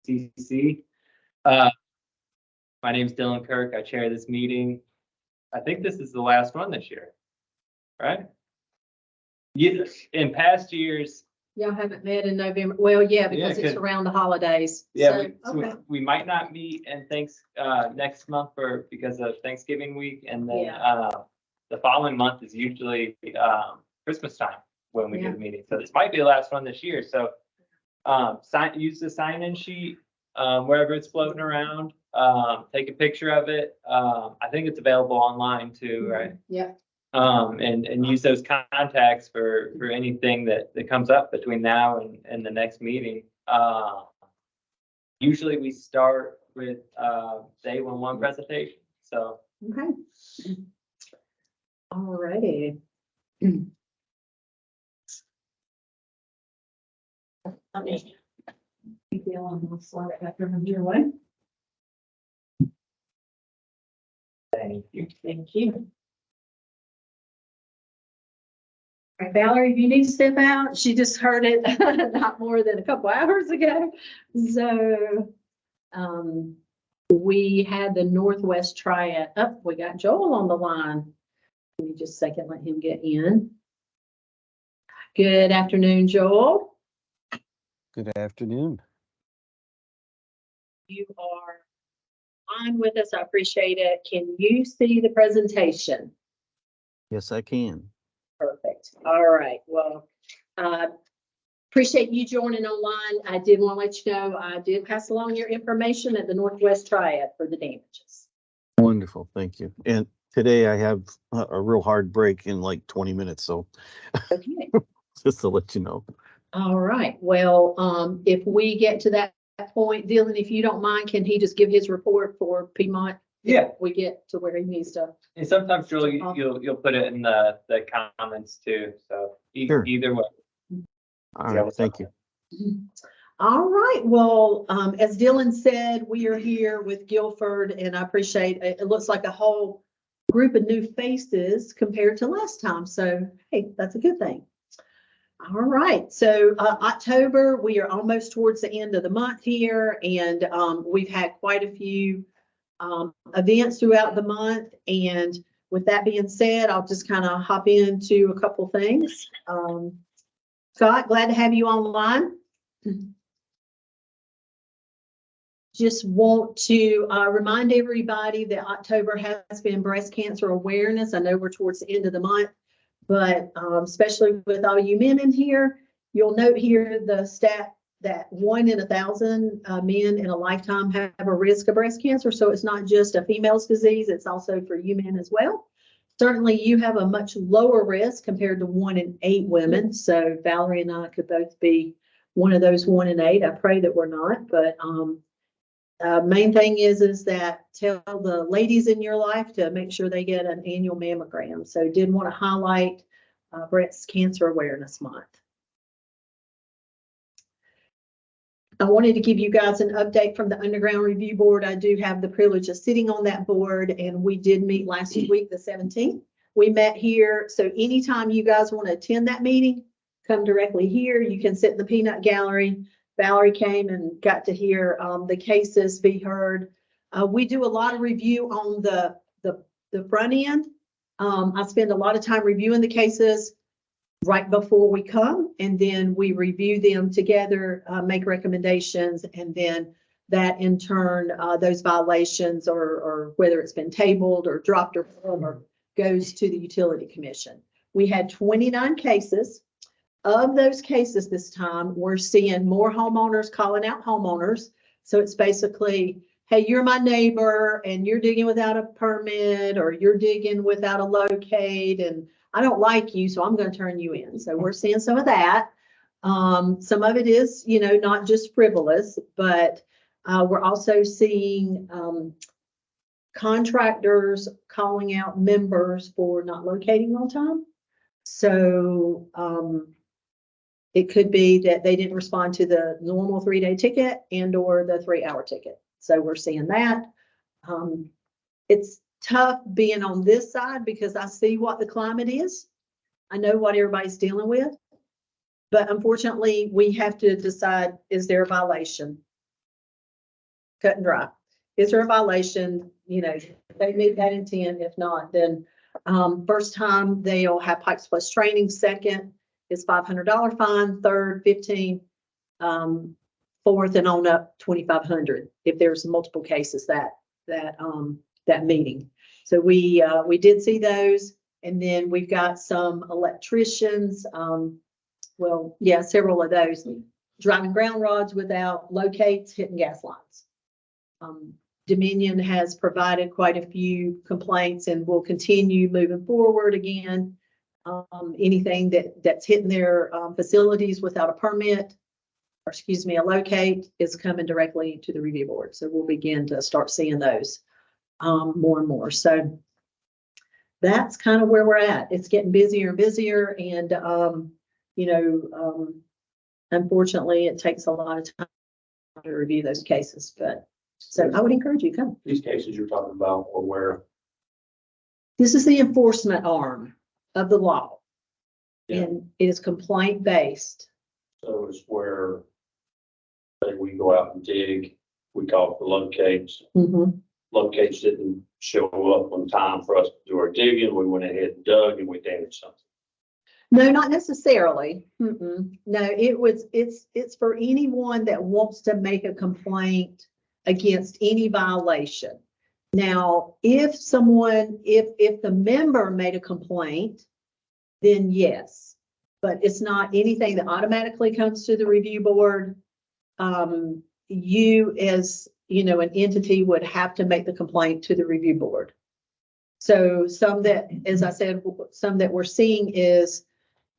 UCC. My name is Dylan Kirk. I chair this meeting. I think this is the last one this year, right? Yes. In past years, Y'all haven't met in November. Well, yeah, because it's around the holidays. yeah, So, we might not meet and next month because of Thanksgiving week, and then the following month is usually Christmas time when we do the meeting. So this might be the last one this year. So use the sign-in sheet wherever it's floating around. Take a picture of it. I think it's available online too, right? Yeah. And use those contacts for anything that comes up between now and the next meeting. Usually we start with the 811 presentation. So Okay. All righty. Okay. I'll slide it back over your way. thank you. Thank you. All right, Valerie, if you need to step out, she just heard it not more than a couple hours ago. So we had the Northwest Triad up. We got Joel on the line. Give me just a second, let him get in. Good afternoon, Joel. Good afternoon. You are on with us. I appreciate it. Can you see the presentation? Yes, I can. Perfect. All right. Well, appreciate you joining online. I did want to let you know, I did pass along your information at the Northwest Triad for the damages. Wonderful. Thank you. And today I have a real hard break in like 20 minutes. So Okay. just to let you know. All right. Well, if we get to that point, Dylan, if you don't mind, can he just give his report for Piedmont? Yeah. We get to where he needs to. And sometimes Joel, you'll put it in the comments too. So Sure. Either way. All right. Thank you. All right. Well, as Dylan said, we are here with Guilford, and I appreciate it. It looks like a whole group of new faces compared to last time. So, hey, that's a good thing. All right. So October, we are almost towards the end of the month here, and we've had quite a few events throughout the month. And with that being said, I'll just kind of hop into a couple things. Scott, glad to have you online. Just want to remind everybody that October has been Breast Cancer Awareness. I know we're towards the end of the month, but especially with all you men in here, you'll note here the stat that 1 in 1,000 men in a lifetime have a risk of breast cancer. So it's not just a female's disease, it's also for you men as well. Certainly you have a much lower risk compared to 1 in 8 women. So Valerie and I could both be one of those 1 in 8. I pray that we're not, but main thing is that tell the ladies in your life to make sure they get an annual mammogram. So did want to highlight Breast Cancer Awareness Month. I wanted to give you guys an update from the Underground Review Board. I do have the privilege of sitting on that board, and we did meet last week, the 17th. We met here. So anytime you guys want to attend that meeting, come directly here. You can sit in the peanut gallery. Valerie came and got to hear the cases be heard. We do a lot of review on the front end. I spend a lot of time reviewing the cases right before we come, and then we review them together, make recommendations, and then that in turn, those violations or whether it's been tabled or dropped or whatever goes to the Utility Commission. We had 29 cases. Of those cases this time, we're seeing more homeowners calling out homeowners. So it's basically, hey, you're my neighbor and you're digging without a permit, or you're digging without a locate, and I don't like you, so I'm going to turn you in. So we're seeing some of that. Some of it is, not just frivolous, but we're also seeing contractors calling out members for not locating on time. So it could be that they didn't respond to the normal 3-day ticket and or the 3-hour ticket. So we're seeing that. It's tough being on this side because I see what the climate is. I know what everybody's dealing with, but unfortunately we have to decide, is there a violation? cut and dry. Is there a violation? You know, they meet that intent. If not, then first time they'll have Pikes Plus training. Second is $500 fine. Third, 15. Fourth and on up, 2,500 if there's multiple cases that meeting. So we did see those, and then we've got some electricians. Well, yeah, several of those driving ground rods without locates, hitting gas lines. Dominion has provided quite a few complaints and will continue moving forward again. Anything that's hitting their facilities without a permit, or excuse me, a locate, is coming directly to the review board. So we'll begin to start seeing those more and more. So that's kind of where we're at. It's getting busier and busier, and unfortunately, it takes a lot of time to review those cases. But so I would encourage you to come. These cases you're talking about, or where? This is the enforcement arm of the law, Yeah. and it is complaint based. So it's where, say, we go out and dig, we call for locates. Mhm. Locates didn't show up on time for us to do our digging. We went ahead and dug and we damaged something. No, not necessarily. Mm-mm. No, it's for anyone that wants to make a complaint against any violation. Now, if the member made a complaint, then yes, but it's not anything that automatically comes to the review board. You as, an entity would have to make the complaint to the review board. So some that, as I said, some that we're seeing is,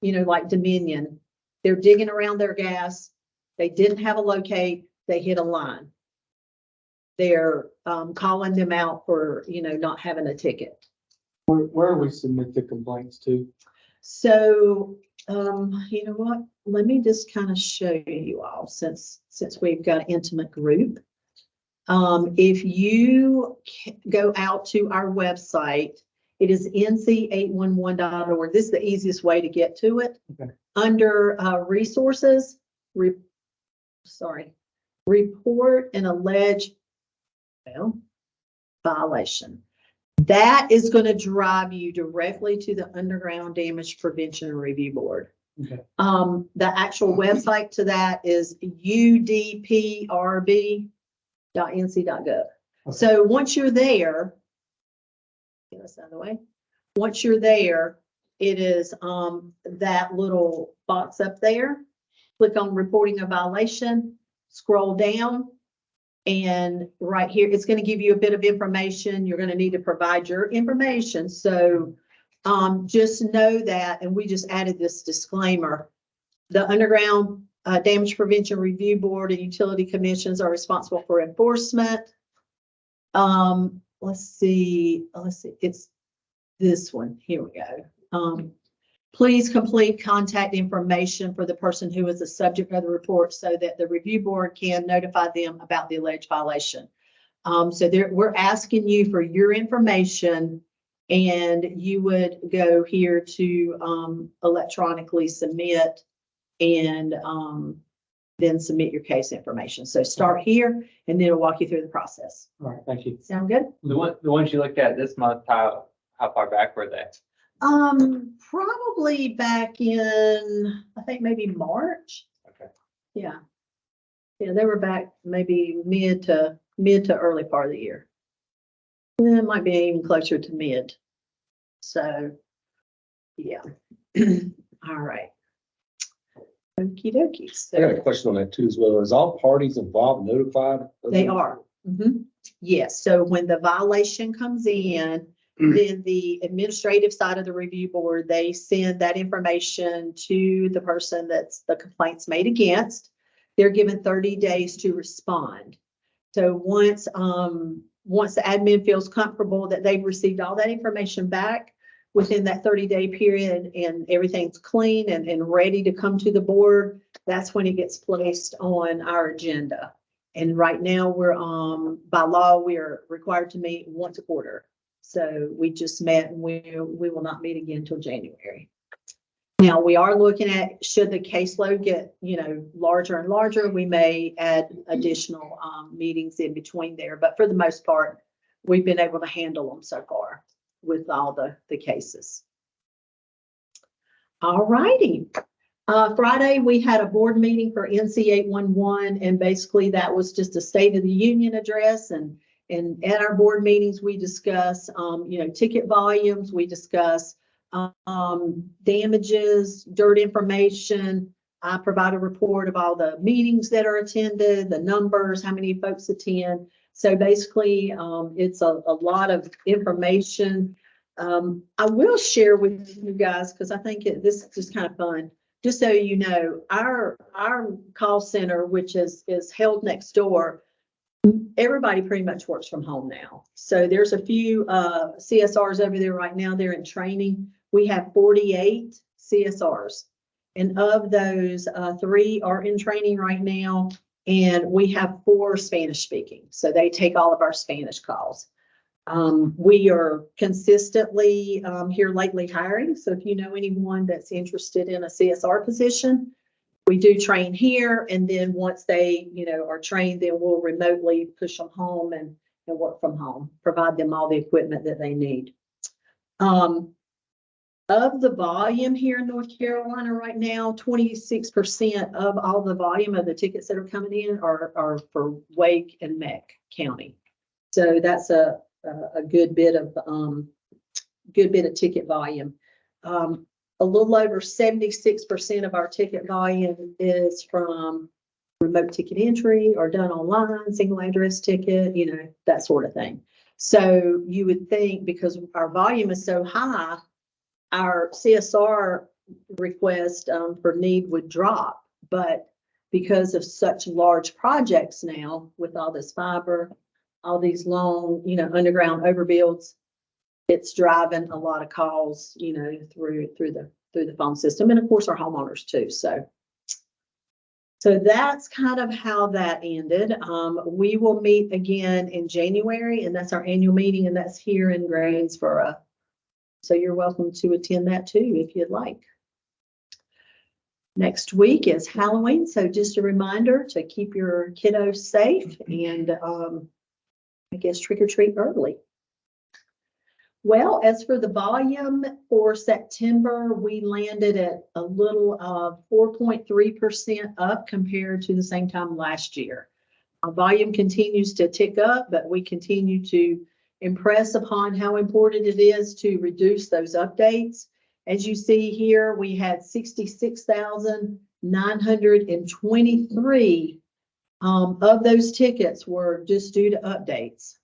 like Dominion, they're digging around their gas. They didn't have a locate, they hit a line. They're calling them out for, not having a ticket. Where we submit the complaints to? So, you know what? Let me just kind of show you all, since we've got an intimate group. If you go out to our website, it is nc811.org. This is the easiest way to get to it. Okay. Under resources, report an alleged violation. That is going to drive you directly to the Underground Damage Prevention and Review Board. Okay. The actual website to that is udprb.nc.gov. Okay. So once you're there, get this out of the way. Once you're there, it is that little box up there. Click on reporting a violation, scroll down, and right here, it's going to give you a bit of information. You're going to need to provide your information. So just know that, and we just added this disclaimer, the Underground Damage Prevention Review Board and utility commissions are responsible for enforcement. Let's see, it's this one. Here we go. Please complete contact information for the person who is the subject of the report so that the review board can notify them about the alleged violation. So we're asking you for your information, and you would go here to electronically submit, and then submit your case information. So start here, and then it'll walk you through the process. All right, thank you. Sound good? The ones you looked at this month, how far back were they? Probably back in, I think maybe March. Okay. Yeah. Yeah, they were back maybe mid to early part of the year. It might be even closer to mid. So, yeah. All right. Okie dokies. I got a question on that too as well. Is all parties involved notified? They are. Mhm. Yes. So when the violation comes in, then the administrative side of the review board, they send that information to the person that's the complaint's made against. They're given 30 days to respond. So once the admin feels comfortable that they've received all that information back within that 30-day period and everything's clean and ready to come to the board, that's when it gets placed on our agenda. And right now we're by law, we are required to meet once a quarter. So we just met, and we will not meet again until January. Now, we are looking at, should the caseload get, larger and larger, we may add additional meetings in between there. But for the most part, we've been able to handle them so far with all the cases. All righty. Friday, we had a board meeting for NC 811, and basically that was just a State of the Union address. And at our board meetings, we discuss, ticket volumes, we discuss damages, dirt information. I provide a report of all the meetings that are attended, the numbers, how many folks attend. So basically, it's a lot of information. I will share with you guys, because I think this is just kind of fun. Just so you know, our call center, which is held next door, everybody pretty much works from home now. So there's a few CSRs over there right now. They're in training. We have 48 CSRs, and of those, 3 are in training right now, and we have 4 Spanish speaking. So they take all of our Spanish calls. We are consistently here lately hiring. So if you know anyone that's interested in a CSR position, we do train here, and then once they, are trained, then we'll remotely push them home and work from home, provide them all the equipment that they need. Of the volume here in North Carolina right now, 26% of all the volume of the tickets that are coming in are for Wake and Meck County. So that's a good bit of ticket volume. A little over 76% of our ticket volume is from remote ticket entry or done online, single address ticket, that sort of thing. So you would think, because our volume is so high, our CSR request for need would drop. But because of such large projects now, with all this fiber, all these long, underground overbuilds, it's driving a lot of calls, through the phone system, and of course our homeowners too. So that's kind of how that ended. We will meet again in January, and that's our annual meeting, and that's here in Greensboro. So you're welcome to attend that too if you'd like. Next week is Halloween, so just a reminder to keep your kiddos safe and I guess trick or treat early. Well, as for the volume for September, we landed at a little 4.3% up compared to the same time last year. Our volume continues to tick up, but we continue to impress upon how important it is to reduce those updates. As you see here, we had 66,923 of those tickets were just due to updates.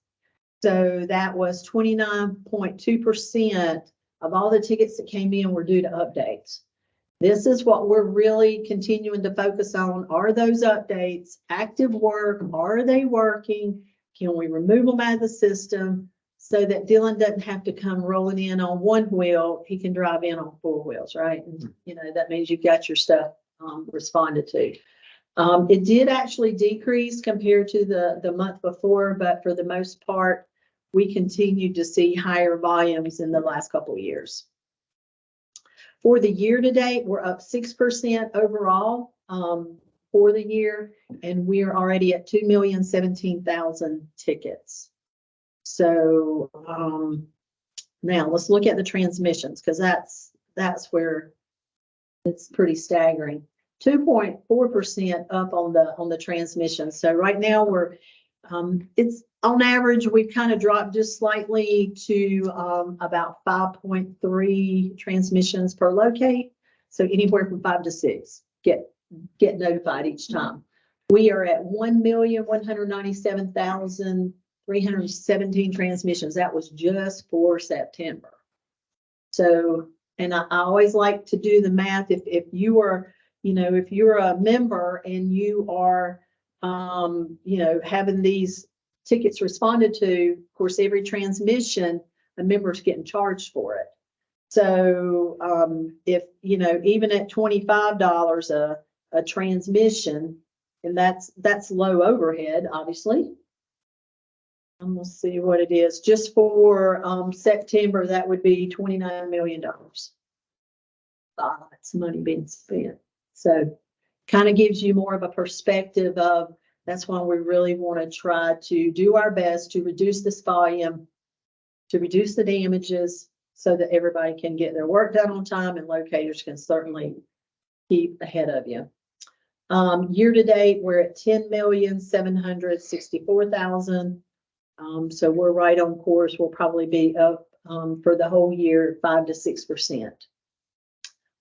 So that was 29.2% of all the tickets that came in were due to updates. This is what we're really continuing to focus on. Are those updates active work? Are they working? Can we remove them out of the system so that Dylan doesn't have to come rolling in on one wheel? He can drive in on 4 wheels, right? And, that means you've got your stuff responded to. It did actually decrease compared to the month before, but for the most part, we continued to see higher volumes in the last couple of years. For the year to date, we're up 6% overall for the year, and we're already at 2,017,000 tickets. So now let's look at the transmissions, because that's where it's pretty staggering. 2.4% up on the transmission. So right now we're it's on average, we've kind of dropped just slightly to about 5.3 transmissions per locate. So anywhere from 5 to 6 get notified each time. We are at 1,197,317 transmissions. That was just for September. So, and I always like to do the math. If you are, if you're a member and you are, having these tickets responded to, of course, every transmission, a member's getting charged for it. So if, even at $25 a transmission, and that's low overhead, obviously. I'm gonna see what it is. Just for September, that would be $29 million. lots of money being spent. So kind of gives you more of a perspective of, that's why we really want to try to do our best to reduce this volume, to reduce the damages so that everybody can get their work done on time and locators can certainly keep ahead of you. Year to date, we're at 10,764,000. So we're right on course. We'll probably be up for the whole year 5 to 6%.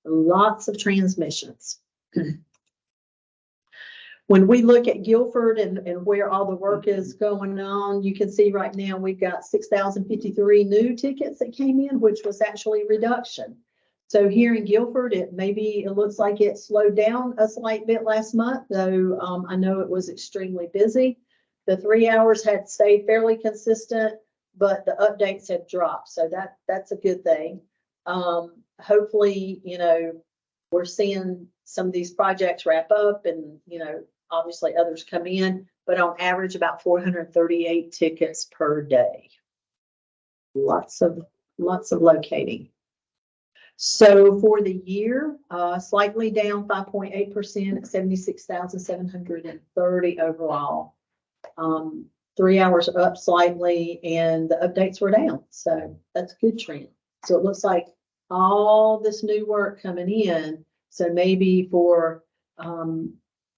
Lots of transmissions. When we look at Guilford and where all the work is going on, you can see right now we've got 6,053 new tickets that came in, which was actually reduction. So here in Guilford, it looks like it slowed down a slight bit last month, though I know it was extremely busy. The 3 hours had stayed fairly consistent, but the updates had dropped. So that's a good thing. Hopefully, we're seeing some of these projects wrap up and, obviously others come in, but on average about 438 tickets per day. Lots of locating. So for the year, slightly down 5.8% at 76,730 overall. 3 hours up slightly and the updates were down. So that's a good trend. So it looks like all this new work coming in. So maybe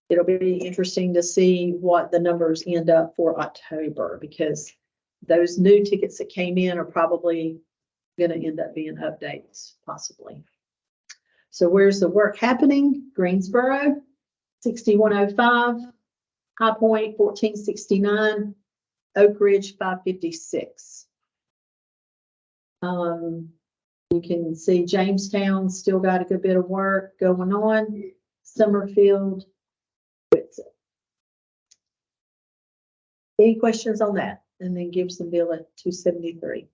it'll be interesting to see what the numbers end up for October, because those new tickets that came in are probably going to end up being updates, possibly. So where's the work happening? Greensboro, 6105, High Point, 1469, Oak Ridge, 556. You can see Jamestown still got a good bit of work going on. Summerfield. Any questions on that? And then Gibsonville at 273.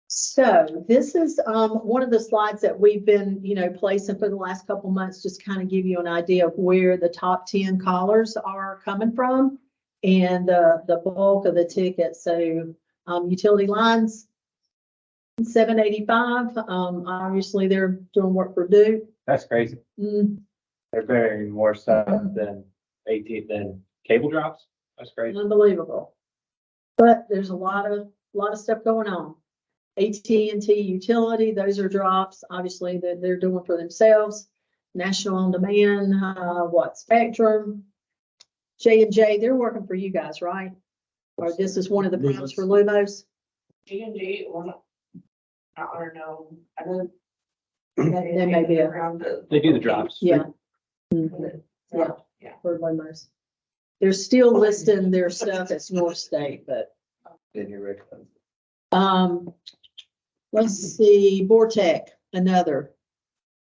So this is one of the slides that we've been, placing for the last couple months, just kind of give you an idea of where the top 10 callers are coming from and the bulk of the tickets. So utility lines, 785. Obviously they're doing work for Duke. That's crazy. They're burying more stuff than cable drops. That's crazy. Unbelievable. But there's a lot of stuff going on. AT&T Utility, those are drops, obviously, that they're doing for themselves. National On Demand, Spectrum, J&J, they're working for you guys, right? Or this is one of the plans for Lumos? J&J, I don't know. I know. They may be They do the drops. Yeah. Mhm. Yeah, for Lumos. They're still listing their stuff as North State, but. Let's see, Vortec, another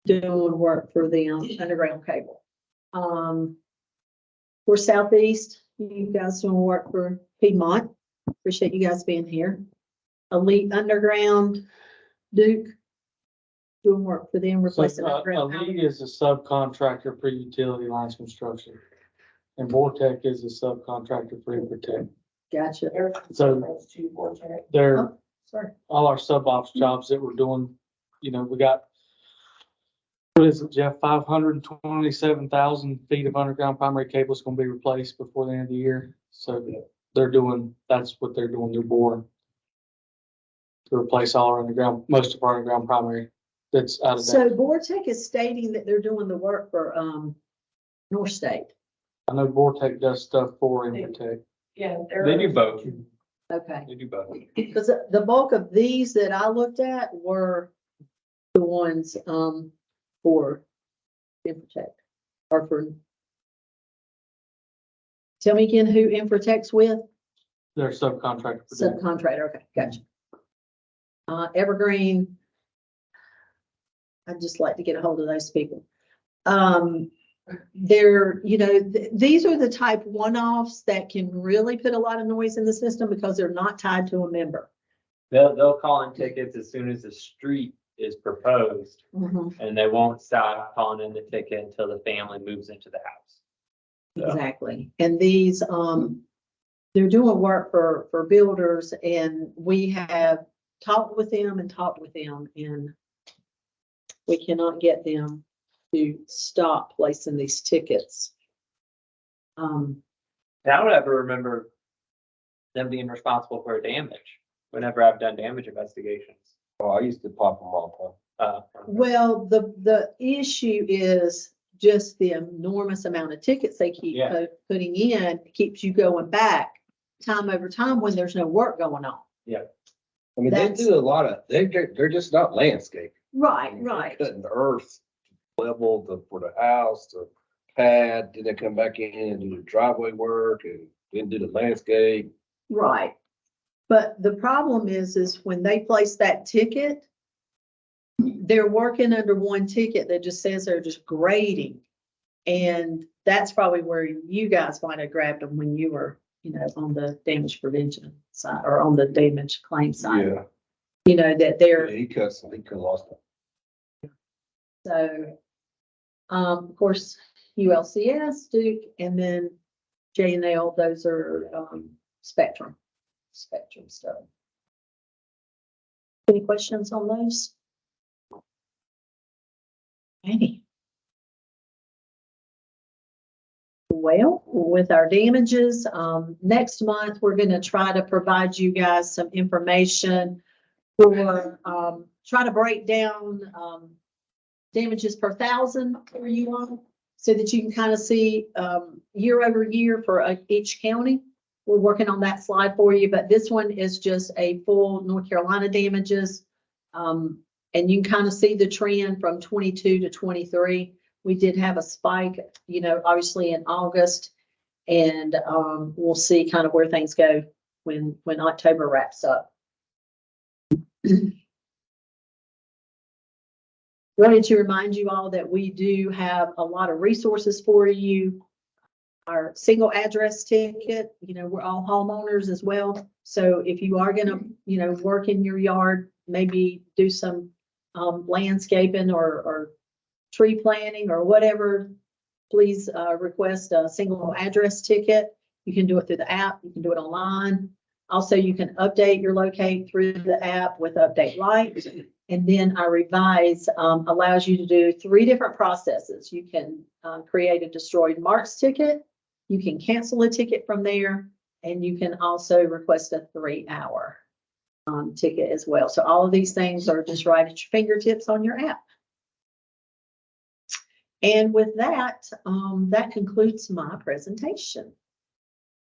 doing work for the underground cable. For Southeast, you guys doing work for Piedmont. Appreciate you guys being here. Elite Underground, Duke, doing work for them, replacing underground. Elite is a subcontractor for utility lines construction. And Vortec is a subcontractor for Infotech. Gotcha. So they're Oh, sorry. all our sub ops jobs that we're doing, we got, what is it, Jeff, 527,000 feet of underground primary cable is going to be replaced before the end of the year. So that's what they're doing. They're boring to replace all our underground, most of our underground primary that's out of So date. Vortec is stating that they're doing the work for North State. I know Vortec does stuff for Infotech. Yeah, They do both. Okay. They do both. Because the bulk of these that I looked at were the ones for Infotech or for. Tell me again who Infotech's with? They're a subcontractor for Duke. Subcontractor. Okay, gotcha. Evergreen. I'd just like to get a hold of those people. They're, these are the type one-offs that can really put a lot of noise in the system because they're not tied to a member. They'll call in tickets as soon as the street is proposed, and they won't stop calling in the ticket until the family moves into the house. So. Exactly. And these, they're doing work for builders, and we have talked with them and we cannot get them to stop placing these tickets. I don't ever remember them being responsible for damage whenever I've done damage investigations. Oh, I used to pop them off. Well, the issue is just the enormous amount of tickets they keep Yeah. putting in, keeps you going back time over time when there's no work going on. I mean, they That's- do a lot of, they're just not landscape. Right, They're right. Cutting the earth level for the house, the pad, then they come back in and do the driveway work and then do the landscape. Right. But the problem is when they place that ticket, they're working under one ticket that just says they're just grading. And that's probably where you guys might have grabbed them when you were, on the damage prevention side or on the damage claim side. Yeah, That they're, he could have lost it. so, of course, ULCS, Duke, and then J&L, those are, Spectrum stuff. Any questions on those? Any? Well, with our damages, next month, we're gonna try to provide you guys some information for, try to break down, damages per thousand for you all, so that you can kind of see, year over year for each county. We're working on that slide for you, but this one is just a full North Carolina damages. And you can kind of see the trend from 22 to 23. We did have a spike, obviously in August, and we'll see kind of where things go when October wraps up. Wanted to remind you all that we do have a lot of resources for you. Our single address ticket, we're all homeowners as well. So if you are gonna, work in your yard, maybe do some landscaping or tree planting or whatever, please request a single address ticket. You can do it through the app. You can do it online. Also, you can update your locate through the app with Update Light. And then our revise allows you to do 3 different processes. You can create a destroyed marks ticket. You can cancel a ticket from there, and you can also request a 3-hour ticket as well. So all of these things are just right at your fingertips on your app. And with that, that concludes my presentation.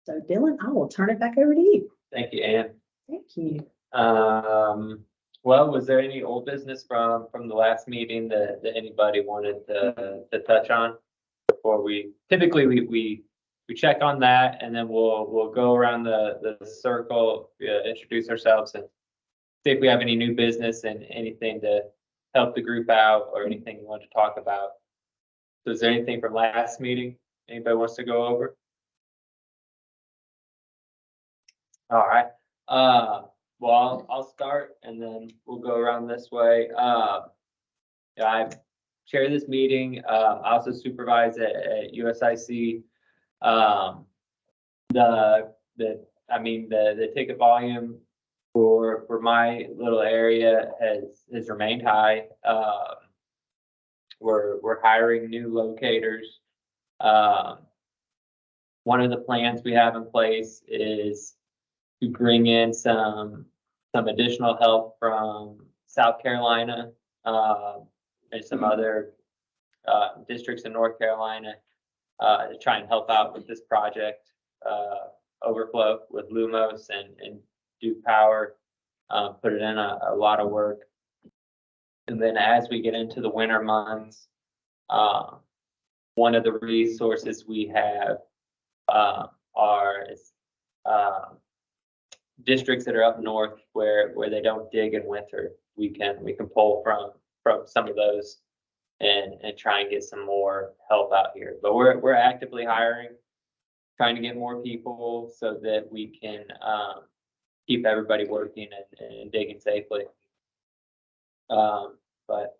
So Dylan, I will turn it back over to you. Thank you, Ann. Thank you. Well, was there any old business from the last meeting that anybody wanted to touch on before typically we check on that, and then we'll go around the circle, introduce ourselves and see if we have any new business and anything to help the group out or anything you want to talk about. So is there anything from last meeting anybody wants to go over? All right. Well, I'll start and then we'll go around this way. I chair this meeting. I also supervise at USIC. The ticket volume for my little area has remained high. We're hiring new locators. One of the plans we have in place is to bring in some additional help from South Carolina, and some other districts in North Carolina, to try and help out with this project overflow with Lumos and Duke Power. Put it in a lot of work. And then as we get into the winter months, one of the resources we have are districts that are up north where they don't dig in winter. We can pull from some of those and try and get some more help out here. But we're actively hiring, trying to get more people so that we can keep everybody working and digging safely. But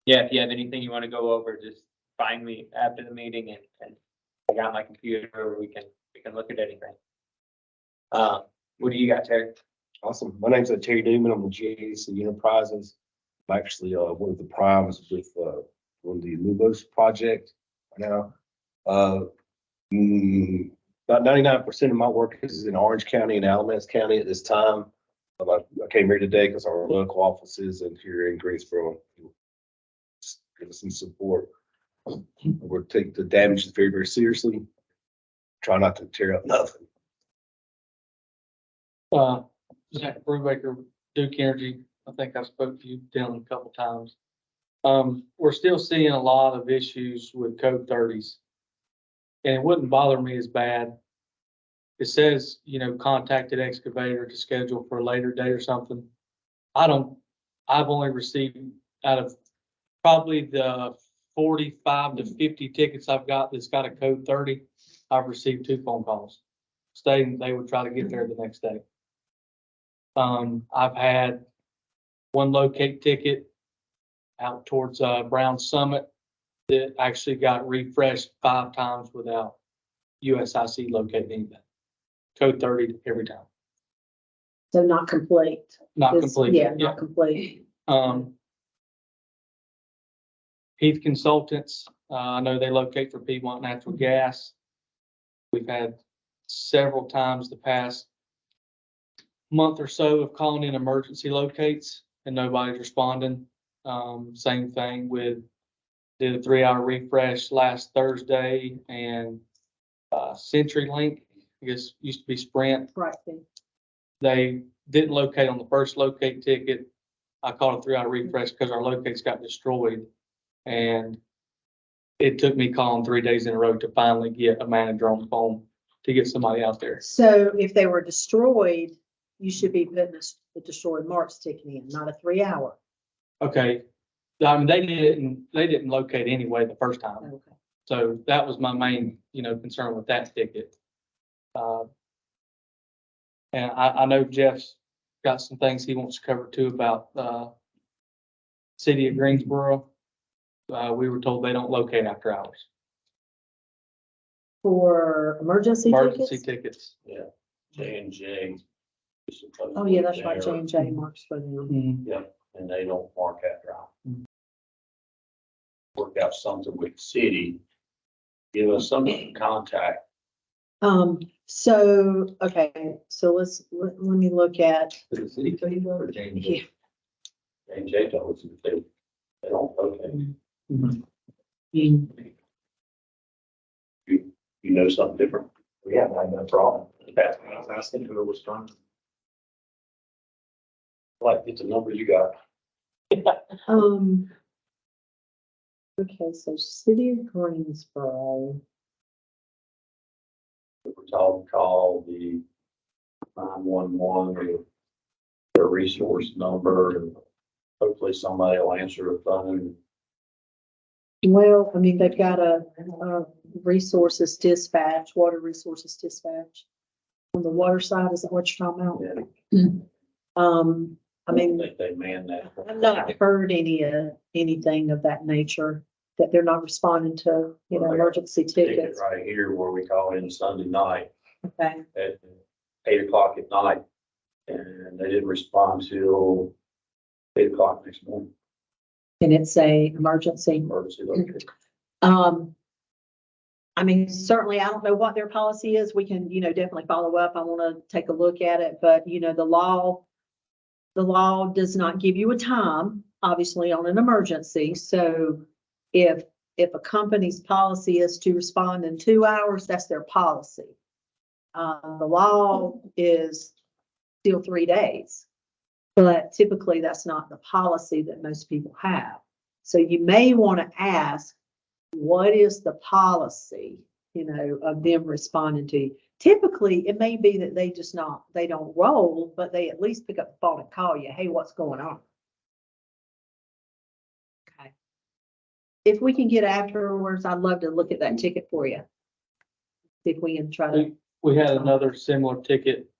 yeah, if you have anything you want to go over, just find me after the meeting and I got my computer. We can look at anything. What do you got, Terry? Awesome. My name's Terry Newman. I'm with GAC Enterprises. I'm actually one of the primes with one of the Lubos project right now. About 99% of my work is in Orange County and Alamance County at this time. I came here today because our local offices and here in Greensboro give us some support. We'll take the damage very, very seriously. Try not to tear up nothing. Zach Brubaker, Duke Energy. I think I spoke to you, Dylan, a couple times. We're still seeing a lot of issues with code 30s. And it wouldn't bother me as bad. It says, contacted excavator to schedule for a later date or something. I've only received out of probably the 45 to 50 tickets I've got that's got a code 30, I've received 2 phone calls stating they would try to get there the next day. I've had 1 locate ticket out towards Brown Summit that actually got refreshed 5 times without USIC locating anything. Code 30 every time. So not complete. Not It's- complete. Yeah, not complete. Heath Consultants, I know they locate for Piedmont Natural Gas. We've had several times the past month or so of calling in emergency locates and nobody's responding. Same thing with, did a 3-hour refresh last Thursday, and CenturyLink, I guess used to be Sprint. Right then. They didn't locate on the first locate ticket. I called a 3-hour refresh because our locates got destroyed. And it took me calling 3 days in a row to finally get a manager on the phone to get somebody out there. So if they were destroyed, you should be putting a destroyed marks ticket in, not a 3-hour. Okay. I mean, they didn't locate anyway the first time. Okay. So that was my main, concern with that ticket. And I know Jeff's got some things he wants to cover too about, city of Greensboro. We were told they don't locate after hours. For emergency Emergency tickets? tickets. J&J. Oh, yeah, that's right, J&J marks for them. Mhm. And they don't mark after hours. Work out something with the city. Give us some contact. So, okay, so let me look at, Did the city tell you that or J&J? yeah, J&J told us that they don't locate. You know something different? We haven't had no problem. That's what I was asking who was trying. Like, it's a number you got. okay, so City of Greensboro, We're told to call the 911 or their resource number, and hopefully somebody will answer the phone. well, I mean, they've got a resources dispatch, water resources dispatch. On the water side, is that what you're talking about? Yeah, I mean, think they man that. I've not heard anything of that nature, that they're not responding to, emergency Ticket tickets. right here where we call in Sunday night Okay, at 8 o'clock at night, and they didn't respond till 8 o'clock next morning. and it's a emergency. Emergency located. I mean, certainly, I don't know what their policy is. We can, definitely follow up. I want to take a look at it, but, the law does not give you a time, obviously, on an emergency. So if a company's policy is to respond in 2 hours, that's their policy. The law is still 3 days, but typically that's not the policy that most people have. So you may want to ask, what is the policy, of them responding to you? Typically, it may be that they don't roll, but they at least pick up the phone and call you, hey, what's going on? Okay. If we can get afterwards, I'd love to look at that ticket for you. See if we can try to. We had another similar ticket,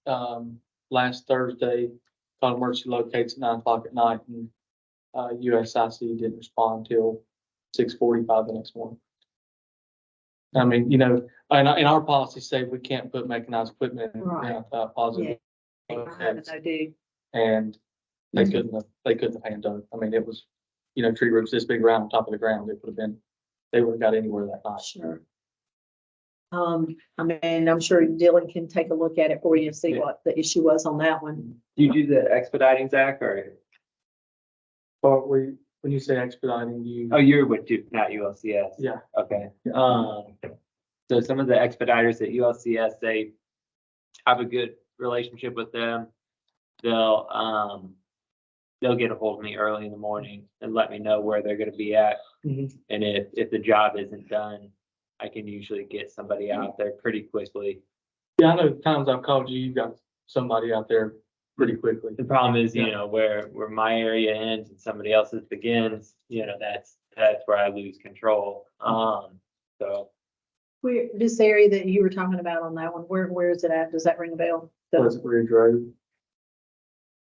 last Thursday, called emergency locates at 9 o'clock at night, and, USIC didn't respond till 6:45 the next morning. I mean, and our policy say we can't put mechanized equipment in, Right. positive. Yeah. I have no idea. and they couldn't have handled it. I mean, it was, you know, tree roots this big around on top of the ground, it would have been, they wouldn't got anywhere that night. Sure. I mean, I'm sure Dylan can take a look at it for you and see Yeah. what the issue was on that one. Do you do the expediting, Zach, or, But when you say expediting, you, oh, you're with Duke, not ULCS? yeah, Okay, so some of the expediters at ULCS, they have a good relationship with them. They'll get a hold of me early in the morning and let me know where they're gonna be at. Mhm. And if the job isn't done, I can usually get somebody out there pretty quickly. yeah, I know the times I've called you, you got somebody out there pretty quickly. The problem is, you Yeah. know, where my area ends and somebody else's begins, you know, that's where I lose control. So Where, this area that you were talking about on that one, where is it at? Does that ring a bell? Pleasant Ridge Road.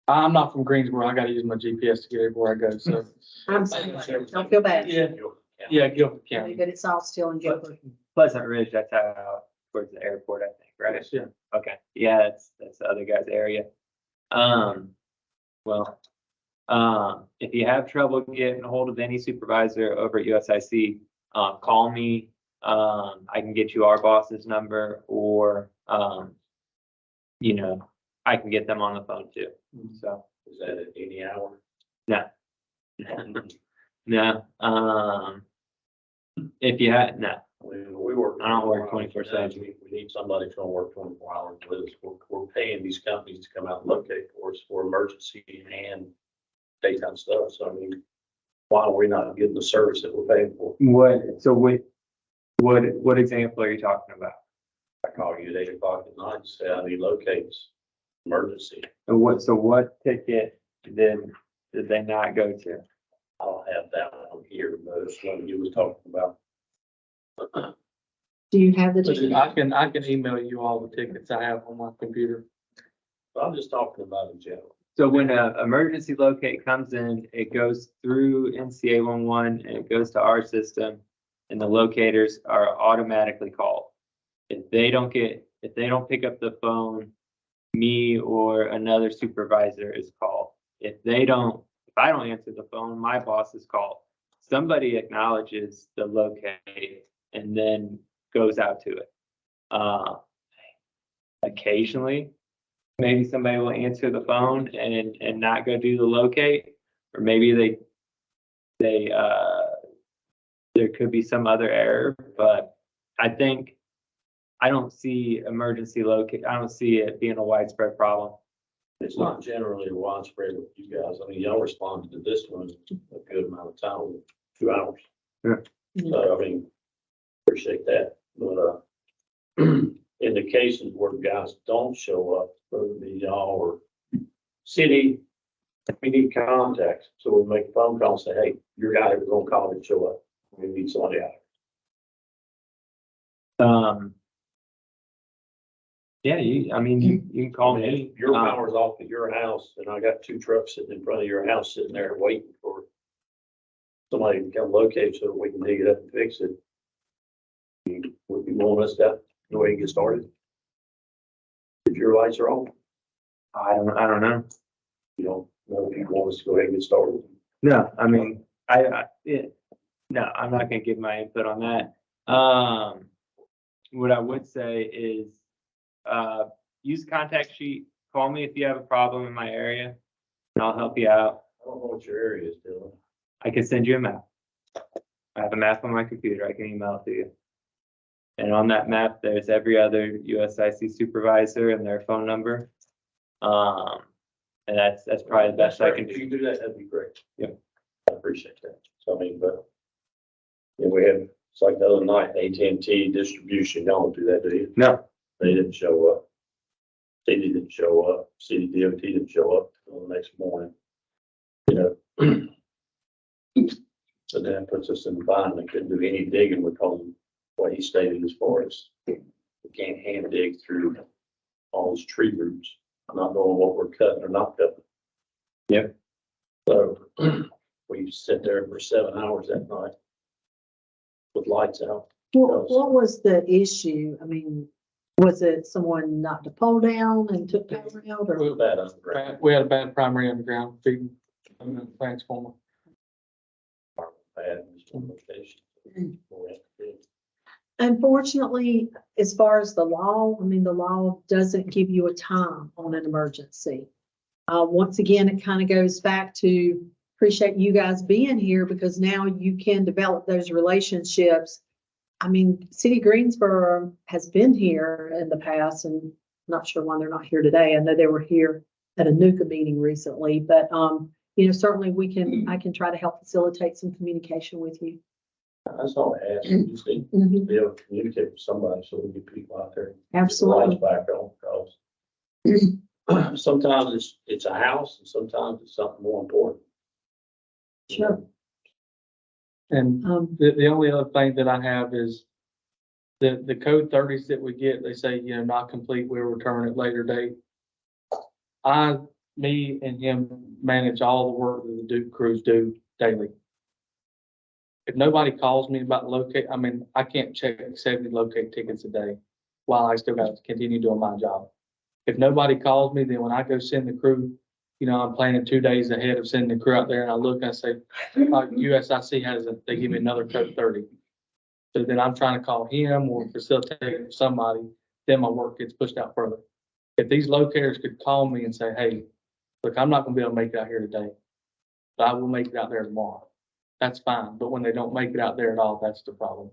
I'm not from Greensboro, I gotta use my GPS to get everywhere I go, so. I'm sorry, don't feel bad. Yeah, Guilford County. But it's all still in Guilford. Pleasant Ridge, that's out towards the airport, I think, right? Yeah. Okay, yeah, that's the other guy's area. Well, if you have trouble getting a hold of any supervisor over at USIC, call me. I can get you our boss's number, or, you know, I can get them on the phone too. So, Is that at any hour? no. No, if you had, no, We work. I don't work 24 24/7. We need somebody that's gonna work 24 hours with us. We're paying these companies to come out and locate for us for emergency and daytime stuff. So I mean, why are we not getting the service that we're paying for? what example are you talking about? I call you at 8 o'clock at night and say, I need locates, emergency. And what ticket did they not go to? I don't have that one here, but it's what you was talking about. Do you have the? I can email you all the tickets I have on my computer. I'm just talking about in general. So when a emergency locate comes in, it goes through NCA 11 and it goes to our system, and the locators are automatically called. If they don't pick up the phone, me or another supervisor is called. If I don't answer the phone, my boss is called. Somebody acknowledges the locate and then goes out to it. Occasionally, maybe somebody will answer the phone and not go do the locate, or maybe there could be some other error, but I don't see emergency locate, I don't see it being a widespread problem. It's not generally widespread with you guys. I mean, y'all responded to this one a good amount of time, 2 hours. Yeah. So, I mean, appreciate that, but, in the cases where guys don't show up, whether it be y'all or city, we need contact. So we make a phone call and say, hey, your guy is gonna call and show up. We need somebody out. Yeah, you can call me. Your power's off at your house and I got 2 trucks sitting in front of your house, sitting there waiting for somebody to come locate so that we can dig it up and fix it. Would you want us to go ahead and get started? If your lights are on, I don't know. you don't know if you want us to go ahead and get started. No, I mean, no, I'm not gonna give my input on that. What I would say is, use the contact sheet, call me if you have a problem in my area, and I'll help you out. I don't know what your area is, Dylan. I can send you a map. I have a map on my computer, I can email it to you. And on that map, there's every other USIC supervisor and their phone number. And that's probably the best I can If do. you do that, that'd be great. Yep. I appreciate that. So I mean, but yeah, we had, it's like the other night, AT&T distribution, y'all don't do that, do you? No, They didn't show up. City didn't show up. City DOT didn't show up until the next morning. You know. So then it puts us in the bind. They couldn't do any digging because of what he stated as far as we can't hand dig through all those tree roots. I'm not knowing what we're cutting or not cutting. Yep. So we sit there for 7 hours that night with lights out. What was the issue? I mean, Was it someone knocked a pole down and took power out or? Real bad underground. We had a bad primary underground feeding transformer. Bad in some locations. Unfortunately, as far as the law, I mean, the law doesn't give you a time on an emergency. Once again, it kind of goes back to appreciate you guys being here because now you can develop those relationships. I mean, City of Greensboro has been here in the past and not sure why they're not here today. I know they were here at a NUCA meeting recently, but, you know, certainly I can try to help facilitate some communication with you. That's all I ask. You just need to be able to communicate with somebody so we get people out there. Absolutely. Back on, because sometimes it's a house and sometimes it's something more important. Sure. And the only other thing that I have is the code 30s that we get, they say, you know, not complete, we'll return at later date. Me and him manage all the work that the Duke crews do daily. If nobody calls me about locate, I mean, I can't check 70 locate tickets a day while I still got to continue doing my job. If nobody calls me, then when I go send the crew, you know, I'm planning 2 days ahead of sending the crew out there and I look and I say, USIC they give me another code 30. So then I'm trying to call him or facilitate somebody, then my work gets pushed out further. If these locators could call me and say, hey, look, I'm not gonna be able to make it out here today, but I will make it out there tomorrow. That's fine. But when they don't make it out there at all, that's the problem.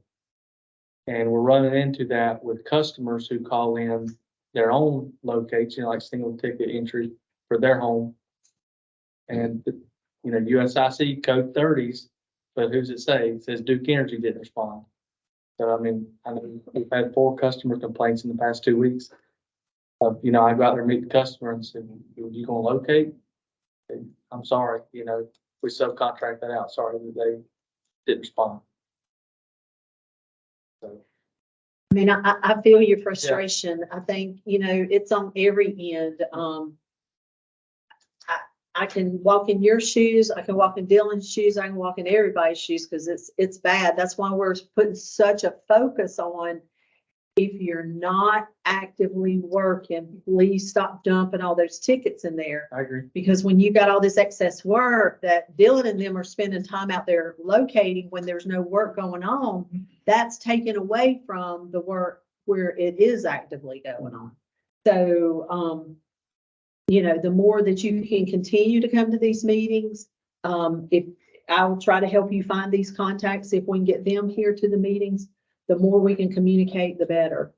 And we're running into that with customers who call in their own locates, you know, like single ticket entry for their home. And, you know, USIC code 30s, but who's it say? It says Duke Energy didn't respond. So, I mean, I know we've had 4 customer complaints in the past 2 weeks. You know, I go out there and meet the customer and say, you gonna locate? I'm sorry, you know, we subcontract that out. Sorry that they didn't respond. So. I mean, I feel your frustration. I think, you know, it's on every end. I can walk in your shoes. I can walk in Dylan's shoes. I can walk in everybody's shoes because it's bad. That's why we're putting such a focus on if you're not actively working, please stop dumping all those tickets in there. I agree. Because when you got all this excess work that Dylan and them are spending time out there locating when there's no work going on, that's taken away from the work where it is actively going on. So, you know, the more that you can continue to come to these meetings, if I'll try to help you find these contacts, if we can get them here to the meetings, the more we can communicate, the better.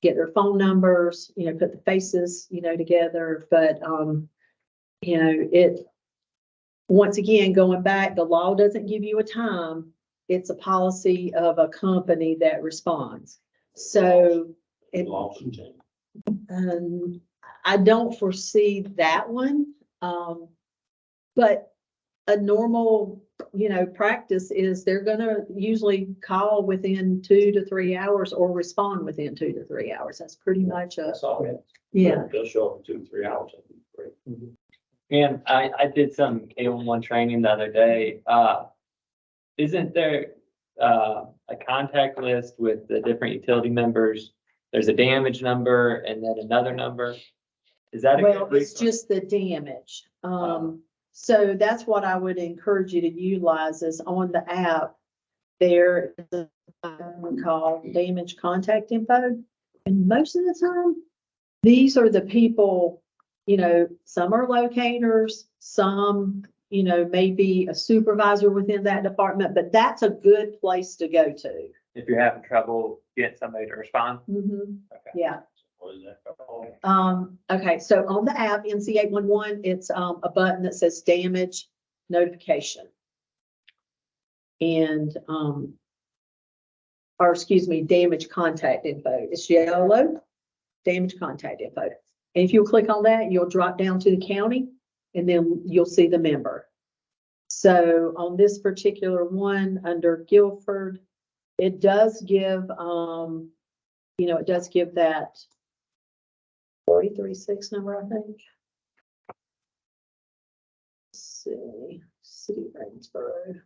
Get their phone numbers, you know, put the faces, you know, together. But, you know, once again, going back, the law doesn't give you a time. It's a policy of a company that responds. So I don't foresee that one. But a normal, you know, practice is they're gonna usually call within 2 to 3 hours or respond within 2 to 3 hours. That's pretty much That's all. yeah. They'll show up in 2 to 3 hours. That'd be great. And I did some K11 training the other day. Isn't there a contact list with the different utility members? There's a damage number and then another number. Is that a Well, good it's just the damage. So that's what I would encourage you to utilize is on the app. There is a button called damage contact info. And most of the time, these are the people, you know, some are locators, some, you know, maybe a supervisor within that department, but that's a good place to go to. if you're having trouble getting somebody to respond? Mhm. Okay. Yeah. What is that called? Okay, so on the app, NC 811, it's a button that says damage notification. And, or excuse me, damage contact info. It's yellow, damage contact info. And if you'll click on that, you'll drop down to the county and then you'll see the member. So on this particular one under Guilford, it does give, you know, it does give that 436 number, I think. Let's see, City of Greensboro.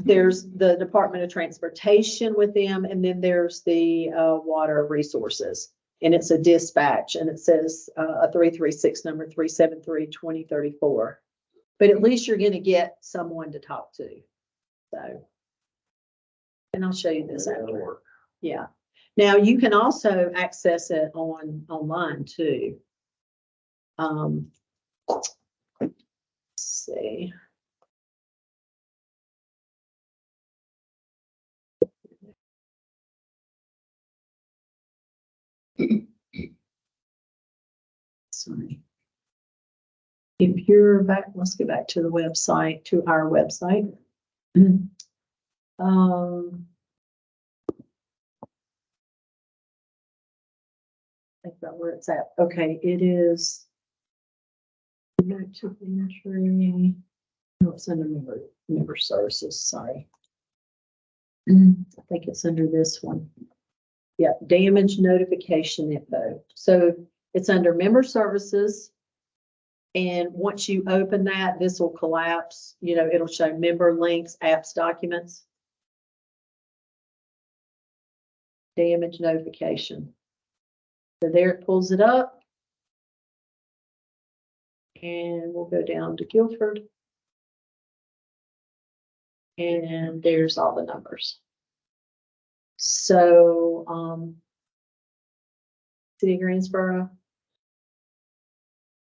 there's the Department of Transportation with them, and then there's the Water Resources. And it's a dispatch, and it says a 336 number 373-2034. But at least you're gonna get someone to talk to. So. And I'll show you this after. Yeah. Now you can also access it online too. Let's see. Sorry. If you're back, let's get back to the website, to our website. Think about where it's at. Okay, it is. Back to the entry. No, it's under member services, sorry. I think it's under this one. Yeah, damage notification info. So it's under member services. And once you open that, this will collapse, you know, it'll show member links, apps, documents. Damage notification. So there it pulls it up. And we'll go down to Guilford. And there's all the numbers. So, City of Greensboro.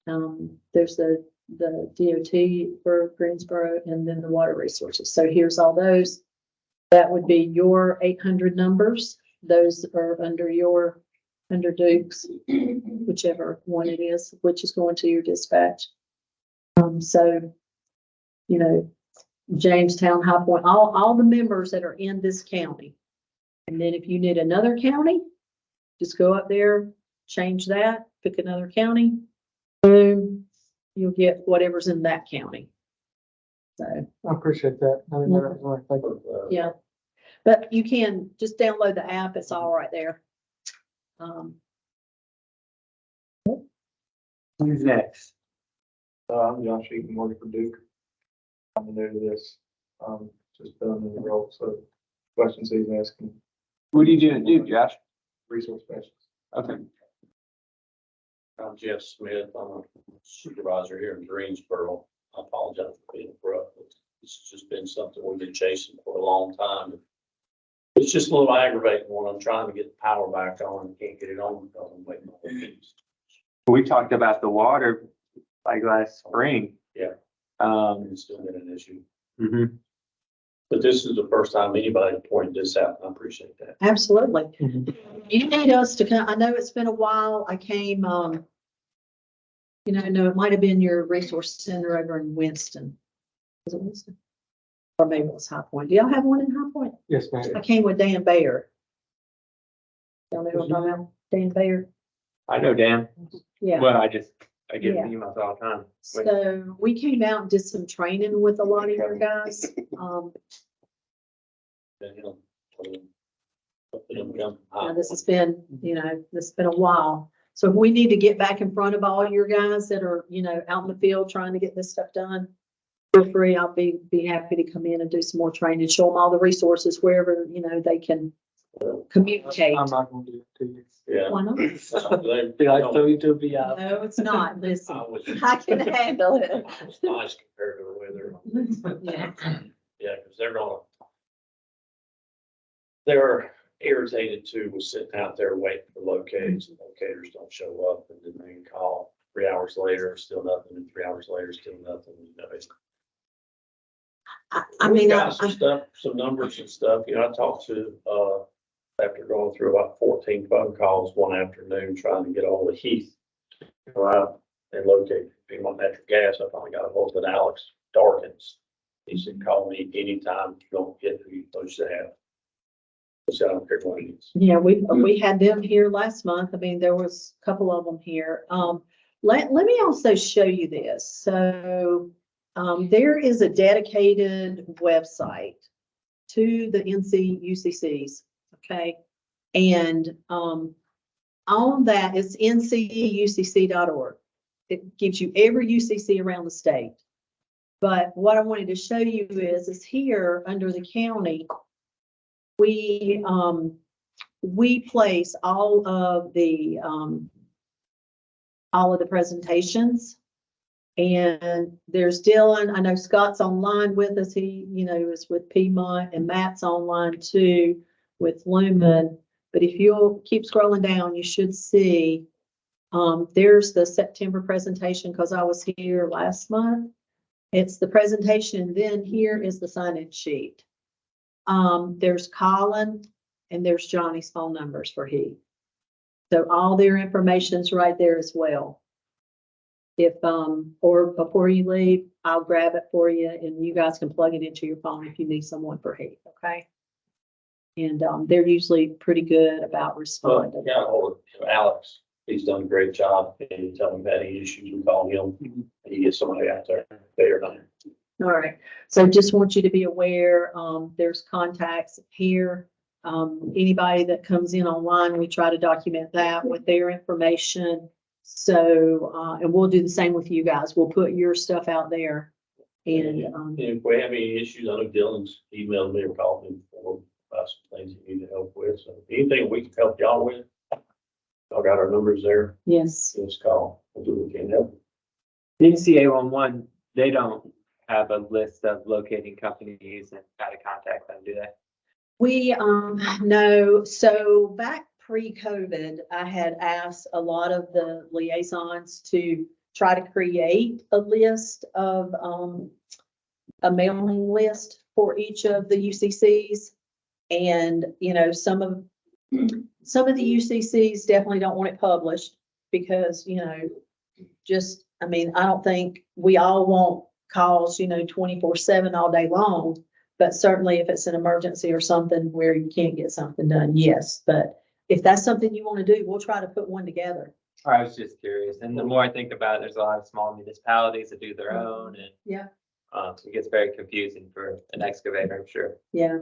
There's the DOT for Greensboro and then the water resources. So here's all those. That would be your 800 numbers. Those are under Duke's, whichever one it is, which is going to your dispatch. So, you know, Jamestown, High Point, all the members that are in this county. And then if you need another county, just go up there, change that, pick another county. Boom, you'll get whatever's in that county. So, I appreciate that. I didn't know that was right. Thank you. yeah, but you can just download the app. It's all right there. Who's next? I'm Josh Eaton, working for Duke. I'm new to this, just filling in the role, so questions he's asking, What do you do to do, Josh? resource specialist. Okay. I'm Jeff Smith. I'm a supervisor here in Greensboro. I apologize for being abrupt. This has just been something we've been chasing for a long time. It's just a little aggravating when I'm trying to get the power back on and can't get it on because I'm waiting on things. We talked about the water like last spring. Yeah. It's still been an issue. Mhm. But this is the first time anybody pointed this out, and I appreciate that. Absolutely. Mhm. You need us to come. I know it's been a while. I came, you know, no, it might have been your resource center over in Winston. Was it Winston? Or maybe it was High Point. Do y'all have one in High Point? Yes, ma'am. I came with Dan Bayer. Y'all know what I'm talking about? Dan Bayer? I know Dan, Yeah. but I get Yeah. emails all the time. So we came out and did some training with a lot of your guys. And, you know, hopefully it'll come Now, out. this has been, you know, this has been a while. So if we need to get back in front of all your guys that are, you know, out in the field trying to get this stuff done, feel free. I'll be happy to come in and do some more training, show them all the resources wherever, you know, they can communicate. I'm not gonna do it to you. Yeah. Why not? Did I throw you to a VI? No, it's not. Listen, I was- I can handle it. It's nice compared to the weather. Yeah. Yeah, because they're irritated too with sitting out there waiting for locators, and locators don't show up, and then they can call 3 hours later, still nothing, and 3 hours later, still nothing, you know. I mean, We've got some stuff, some numbers and stuff, you know, I talked to, after going through about 14 phone calls one afternoon, trying to get ahold of Heath. to Go out and locate him on natural gas. I finally got a hold of Alex Darkins. He said, call me anytime you don't get who you're supposed to have. I said, I don't care what it is. yeah, we had them here last month. I mean, there was a couple of them here. Let me also show you this. So, there is a dedicated website to the UCCs. Okay. And, on that, it's nceucc.org. It gives you every UCC around the state. But what I wanted to show you is here under the county, we place all of the presentations. And there's Dylan. I know Scott's online with us. He, is with Piedmont, and Matt's online too with Lumen. But if you'll keep scrolling down, you should see, there's the September presentation because I was here last month. It's the presentation. Then here is the sign-in sheet. There's Colin and there's Johnny's phone numbers for he. So all their information's right there as well. If, or before you leave, I'll grab it for you and you guys can plug it into your phone if you need someone for he, okay? And, they're usually pretty good about Well, responding. yeah, hold it. Alex, he's done a great job. And you tell him that any issues, we call him and he gets somebody out there. They are done. All right, so just want you to be aware, there's contacts here. Anybody that comes in online, we try to document that with their information. So, and we'll do the same with you guys. We'll put your stuff out there. And, And if we have any issues, I know Dylan's emailed me or called me for about some things you need help with. So anything we can help y'all with, y'all got our numbers there. yes, Just call. We'll do what we can help. DCA 11, they don't have a list of locating companies and how to contact them, do they? we, no, so back pre-COVID, I had asked a lot of the liaisons to try to create a list of, a mailing list for each of the UCCs. And, some of the UCCs definitely don't want it published because, just, I don't think we all want calls, 24/7 all day long. But certainly if it's an emergency or something where you can't get something done, yes. But if that's something you want to do, we'll try to put one together. I was just curious. And the more I think about it, there's a lot of small municipalities that do their own and Yeah, it gets very confusing for an excavator, I'm sure. yeah,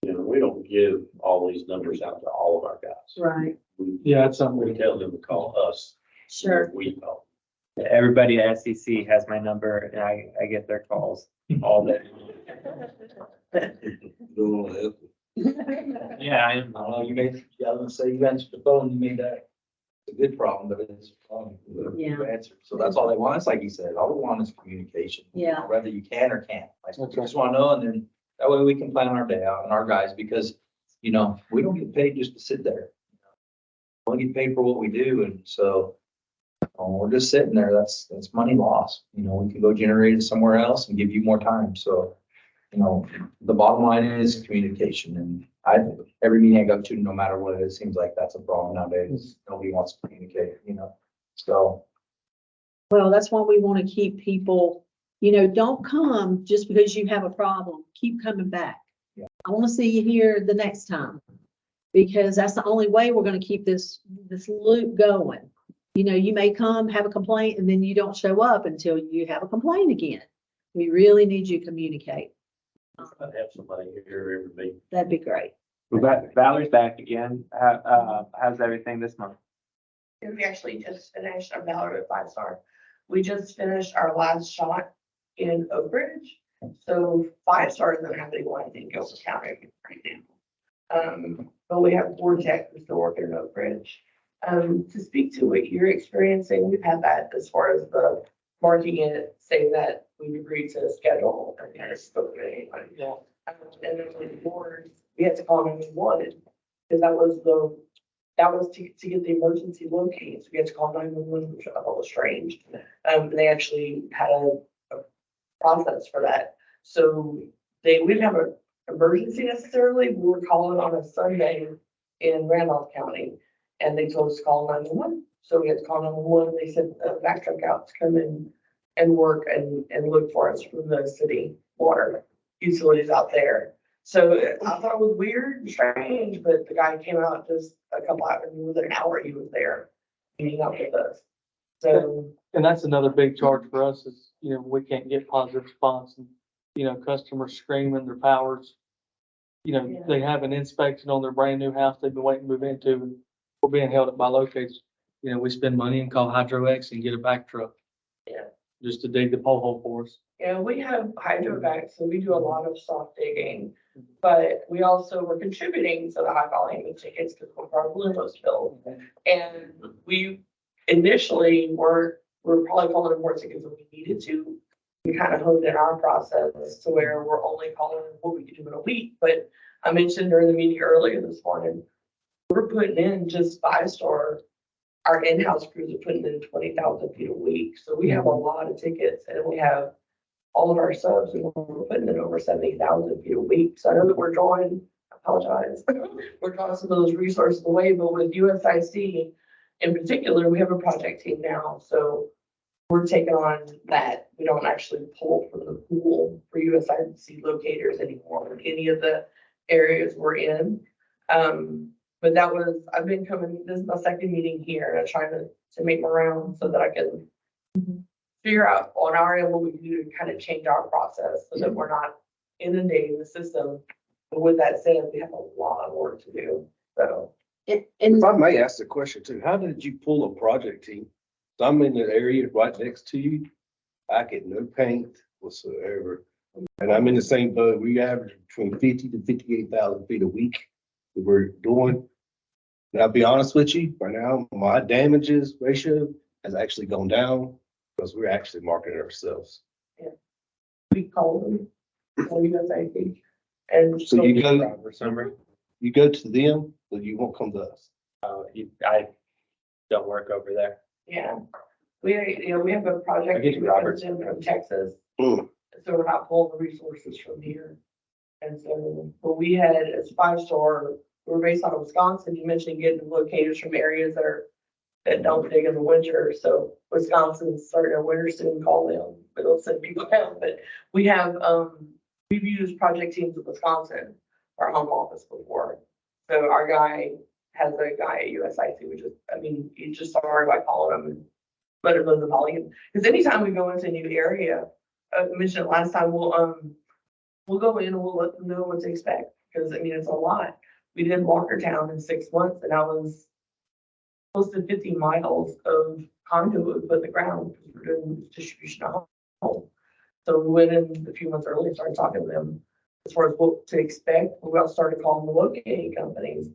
We don't give all these numbers out to all of our guys. right, Yeah, it's something. We tell them to call us. sure. We call. Everybody at SEC has my number and I get their calls all day. Yeah, I am. You made, I was gonna say, you answered the phone, you made that a good problem, but it's a problem. Yeah. You answered. So that's all they want. It's like you said, all we want is communication. Yeah. Whether you can or can't. Like, we That's right. just wanna know, and then that way we can plan our day out and our guys, because, we don't get paid just to sit there. We only get paid for what we do, and so we're just sitting there. That's money lost. We can go generate it somewhere else and give you more time. So, the bottom line is communication, and every meeting I go to, no matter what it is, seems like that's a problem nowadays. Nobody wants to communicate, so. Well, that's why we want to keep people, don't come just because you have a problem. Keep coming back. Yeah. I want to see you here the next time, because that's the only way we're going to keep this loop going. You may come, have a complaint, and then you don't show up until you have a complaint again. We really need you to communicate. I'd have somebody here every meeting. That'd be great. Valerie's back again. How's everything this month? And we actually just finished our Valerie with 5-star. We just finished our last shot in Oak Ridge. So 5-star isn't happening one thing, Guilford County right now. But we have 4 techs who still working in Oak Ridge. To speak to what you're experiencing, we've had that as far as the marking it, saying that we've agreed to schedule and there's spoken to anybody. Yeah. And then with the board, we had to call 911 because that was to get the emergency located. So we had to call 911, which I thought was strange. They actually had a process for that. So we didn't have an emergency necessarily. We were calling on a Sunday in Randolph County, and they told us to call 911. So we had to call 911. They sent a back truck out to come in and work and look for us from the city water utilities out there. So I thought it was weird and strange, but the guy came out just a couple hours, within an hour he was there meeting up with us. So. And that's another big charge for us is, we can't get positive response and, customers screaming their powers. They have an inspection on their brand new house they've been waiting to move into, and we're being held up by locators. We spend money and call Hydro X and get a back truck. Yeah. just to dig the pole hole for us. Yeah, we have hydrovac, so we do a lot of soft digging, but we also were contributing to the high volume of tickets because of our balloon was filled. And we initially we're probably calling more tickets than we needed to. We kind of honed in our process to where we're only calling what we could do in a week. But I mentioned during the meeting earlier this morning, we're putting in just 5-star. Our in-house crews are putting in 20,000 feet a week. So we have a lot of tickets, and we have all of our subs, and we're putting in over 70,000 feet a week. So I know that we're drawing, I apologize, we're drawing some of those resources away, but with USIC in particular, we have a project team now. So we're taking on that. We don't actually pull from the pool for USIC locators anymore in any of the areas we're in. But that was, I've been coming, this is my second meeting here, and I'm trying to make my rounds so that I can figure out on our end what we can do to kind of change our process so that we're not inundating the system. But with that said, we have a lot of work to do, so. And If I may ask a question too, how did you pull a project team? So I'm in the area right next to you. I get no paint whatsoever. And I'm in the same boat. We average between 50 to 58,000 feet a week that we're doing. And I'll be honest with you, right now, my damages ratio has actually gone down because we're actually marketing ourselves. We call them, USIC. And So you go, Summer, you go to them, but you won't come to us. I don't work over there. yeah, we have a project. I get you, Robert. in from Texas. Mm. So we're not pulling the resources from here. And so, but we had as 5-star, we're based out of Wisconsin. You mentioned getting locators from areas that don't dig in the winter. So Wisconsin's starting a winter soon, call them, but they'll send people out. But we have, we've used project teams in Wisconsin, our home office before. So our guy has a guy at USIC, which is, I mean, you just sorry by calling him and let him know the volume. Because anytime we go into a new area, I mentioned it last time, we'll go in and we'll let them know what to expect. Because I mean, it's a lot. We did Walkertown in 6 months, and that was close to 50 miles of conduit we put in the ground because we're doing distribution at home. So we went in a few months early and started talking to them as far as what to expect. We also started calling the locating companies.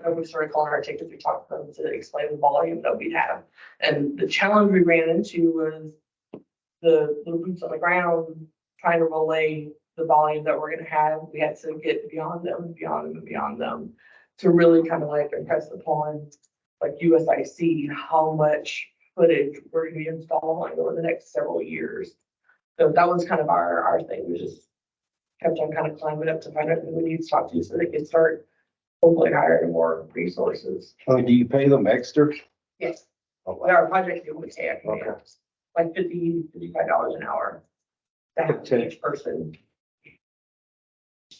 And we started calling our tickets. We talked to them to explain the volume that we'd have. And the challenge we ran into was the boots on the ground trying to relay the volume that we're going to have. We had to get beyond them and beyond them and beyond them to really kind of like impress upon like USIC how much footage we're going to be installing over the next several years. So that was kind of our thing. We just kept on kind of climbing up to find out who we need to talk to so they can start hopefully hiring more resources. Do you pay them extra? Yes. Oh, With our project, it would take Okay. like $55 an hour to have each person.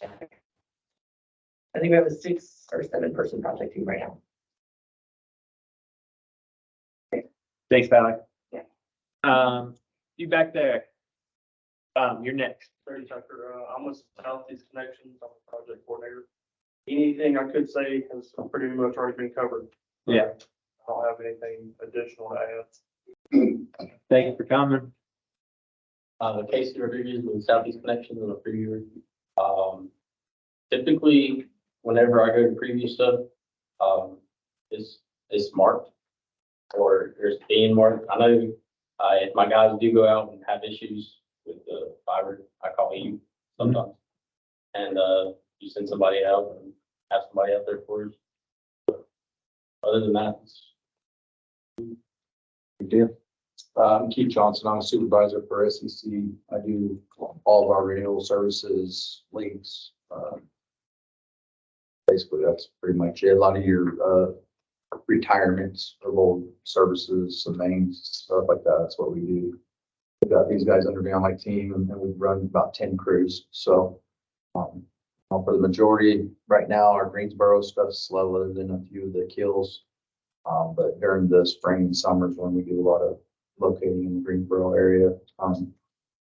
I think we have a 6 or 7 person project team right now. Thanks, Valerie. Yeah. You back there. You're next. Terry Tucker, I'm with Southeast Connections, I'm a project coordinator. Anything I could say has pretty much already been covered. Yeah. I don't have anything additional to add. Thank you for coming. Casey Rodriguez with Southeast Connections on a preview. Typically, whenever I go to preview stuff, it's marked or there's being marked. I know if my guys do go out and have issues with the fiber, I call you sometimes. And you send somebody out and have somebody out there for you. Other than that, it's Good deal. I'm Keith Johnson. I'm a supervisor for SEC. I do all of our renewal services, links. Basically, that's pretty much it. A lot of your retirements of old services, some mains, stuff like that. That's what we do. We've got these guys under me on my team, and we've run about 10 crews. So for the majority, right now, our Greensboro stuff's slow other than a few of the kills. But during the spring and summers when we do a lot of locating in the Greensboro area,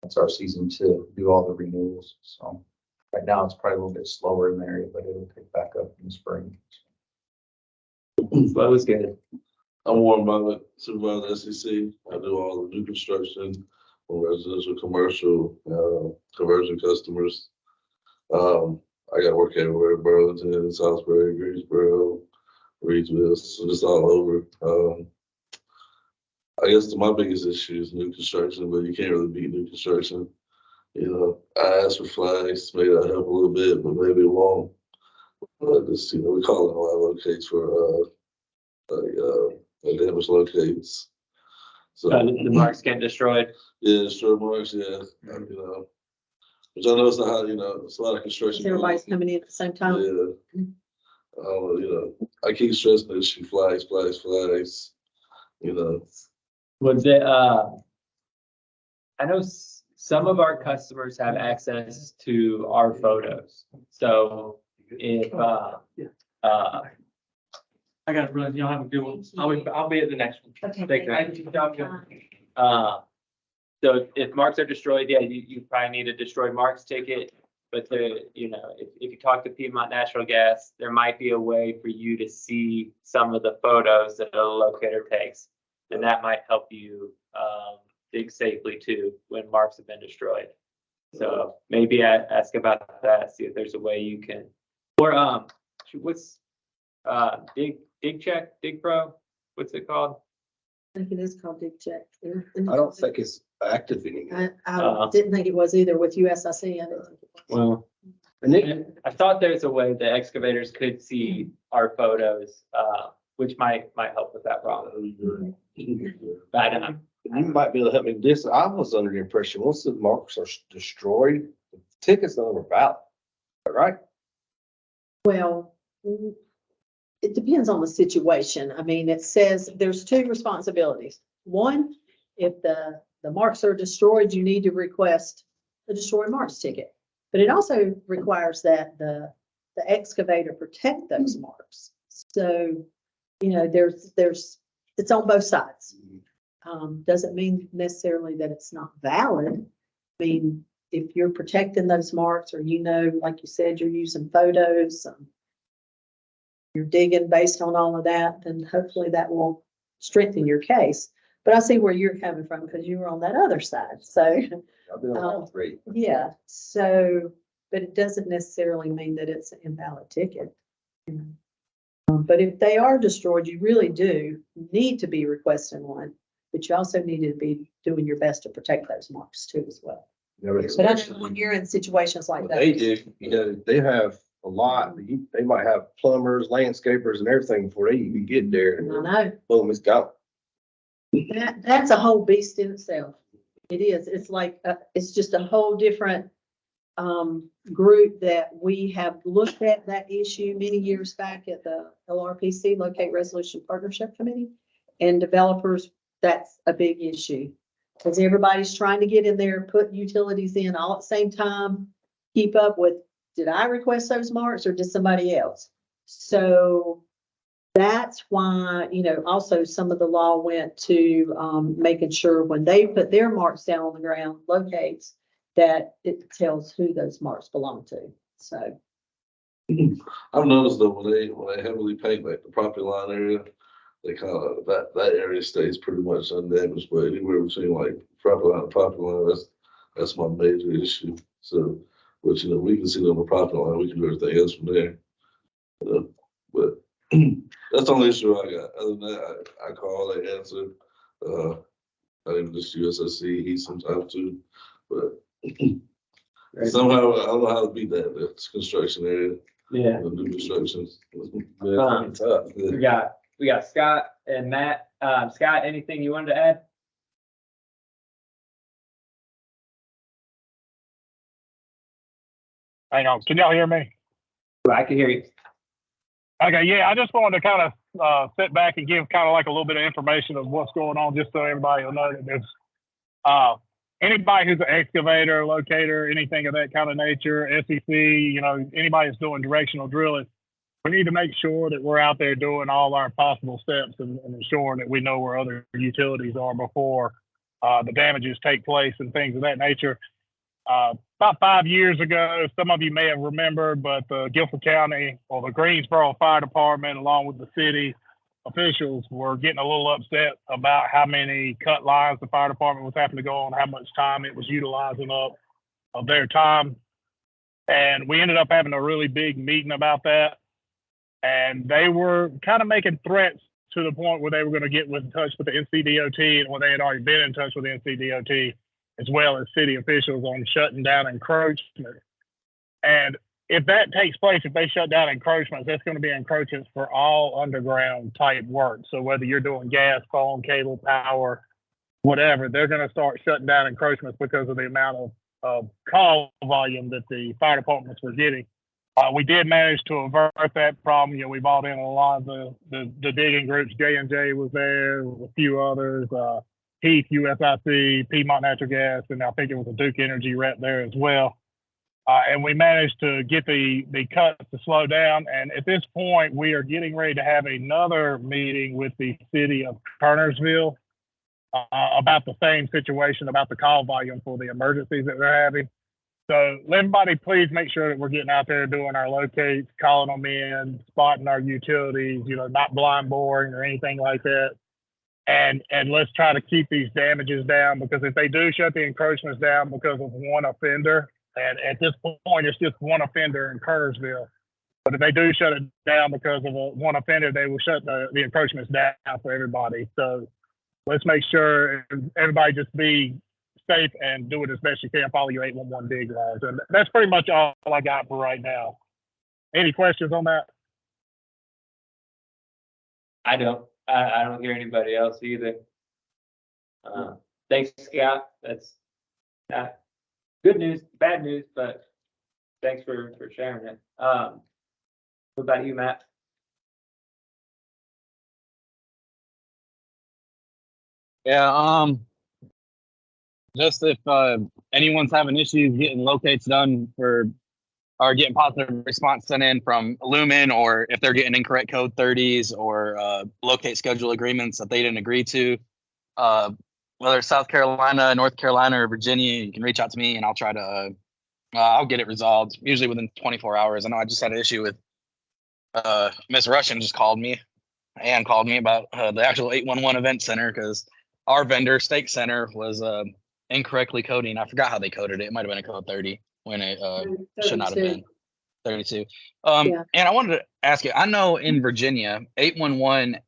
that's our season to do all the renewals. So right now it's probably a little bit slower in the area, but it'll pick back up in the spring. Well, it was good. I'm Warren Butler, supervisor at SEC. I do all the new construction, from residential, commercial, conversion customers. I got work everywhere, Burlington, Salisbury, Greensboro, Reedsville, so just all over. I guess my biggest issue is new construction, but you can't really beat new construction. You know, I asked for flags, maybe that'll help a little bit, but maybe it won't. But just, you know, we call it a lot of locates for, damaged locates. So, The marks get destroyed. yeah, destroy marks, yeah, you know, which I know it's not how, you know, it's a lot of construction. Everybody's coming in at the same time. Yeah. You know, I keep stressing this issue, flags, you know. Was it, I know some of our customers have access to our photos. So if, I gotta run. Y'all have a good one. I'll be at the next one. Okay. Thank you. So if marks are destroyed, yeah, you probably need a destroyed marks ticket. But you know, if you talk to Piedmont Natural Gas, there might be a way for you to see some of the photos that a locator takes. And that might help you dig safely too when marks have been destroyed. So maybe ask about that, see if there's a way you can, or what's Dig Pro? What's it called? I think it is called Dig Check. I don't think it's active anymore. I didn't think it was either with USIC. I didn't think it was. Well, I thought there's a way the excavators could see our photos, which might help with that problem. But I don't know. You might be able to help me with this. I was under the impression once the marks are destroyed, the ticket's no longer valid, right? Well, it depends on the situation. I mean, it says there's two responsibilities. One, if the marks are destroyed, you need to request a destroyed marks ticket. But it also requires that the excavator protect those marks. So, you know, it's on both sides. Doesn't mean necessarily that it's not valid. I mean, if you're protecting those marks, or, you know, like you said, you're using photos, you're digging based on all of that, then hopefully that will strengthen your case. But I see where you're coming from because you were on that other side. So, I've been on all three. yeah. So, but it doesn't necessarily mean that it's an invalid ticket. But if they are destroyed, you really do need to be requesting one, but you also need to be doing your best to protect those marks too as well. Yeah, But I know when you're in situations like What that. they do, you know, they have a lot, they might have plumbers, landscapers and everything before they even get there. I know. Boom, it's gone. That's a whole beast in itself. It is. It's like, it's just a whole different group that we have looked at that issue many years back at the LRPC, Locate Resolution Partnership Committee, and developers. That's a big issue because everybody's trying to get in there, put utilities in all at the same time, keep up with, did I request those marks or did somebody else? So that's why, you know, also some of the law went to making sure when they put their marks down on the ground, locates, that it tells who those marks belong to. So I've noticed though, when they heavily paint like the property line area, they kind of, that area stays pretty much undamaged, but anywhere between like property line and property line, that's my major issue. So, which, you know, we can see it on the property line, we can do everything else from there. But that's the only issue I got. Other than that, I call, they answer. I even just USSC, he sometimes too, but somehow I don't know how to beat that. That's construction area. Yeah. The new constructions. It's tough. We got Scott and Matt. Scott, anything you wanted to add? Hang on, can y'all hear me? I can hear you. Okay, yeah, I just wanted to kind of sit back and give kind of like a little bit of information of what's going on, just so everybody will know that there's anybody who's an excavator, locator, anything of that kind of nature, SEC, you know, anybody that's doing directional drilling, we need to make sure that we're out there doing all our possible steps and ensuring that we know where other utilities are before the damages take place and things of that nature. About 5 years ago, some of you may have remembered, but the Guilford County or the Greensboro Fire Department, along with the city, officials were getting a little upset about how many cut lines the fire department was having to go on, how much time it was utilizing up of their time. And we ended up having a really big meeting about that. And they were kind of making threats to the point where they were going to get in touch with the NCDOT, and when they had already been in touch with the NCDOT, as well as city officials, on shutting down encroachment. And if that takes place, if they shut down encroachments, that's going to be encroachments for all underground type work. So whether you're doing gas, phone, cable, power, whatever, they're going to start shutting down encroachments because of the amount of call volume that the fire departments were getting. We did manage to avert that problem. You know, we brought in a lot of the digging groups. J&J was there, a few others, Heath, USIC, Piedmont Natural Gas, and I think it was a Duke Energy rep there as well. And we managed to get the cuts to slow down. And at this point, we are getting ready to have another meeting with the city of Kernersville about the same situation, about the call volume for the emergencies that they're having. So everybody, please make sure that we're getting out there doing our locates, calling them in, spotting our utilities, you know, not blind boring or anything like that. And let's try to keep these damages down, because if they do shut the encroachments down because of one offender, and at this point, it's just one offender in Kernersville. But if they do shut it down because of one offender, they will shut the encroachments down for everybody. So let's make sure everybody just be safe and do it as best you can. Follow your 811 dig laws. And that's pretty much all I got for right now. Any questions on that? I don't hear anybody else either. Thanks, Scott. That's good news, bad news, but thanks for sharing it. What about you, Matt? Yeah, just if anyone's having issues getting locates done or getting positive response sent in from Lumen, or if they're getting incorrect code 30s or locate schedule agreements that they didn't agree to, whether it's South Carolina, North Carolina, or Virginia, you can reach out to me and I'll try to I'll get it resolved, usually within 24 hours. I know I just had an issue with Miss Russian just called me about the actual 811 event center, because our vendor, Stake Center, was incorrectly coding. I forgot how they coded it. It might have been a code 30 when it should not have been 32. And I wanted to ask you, I know in Virginia, 811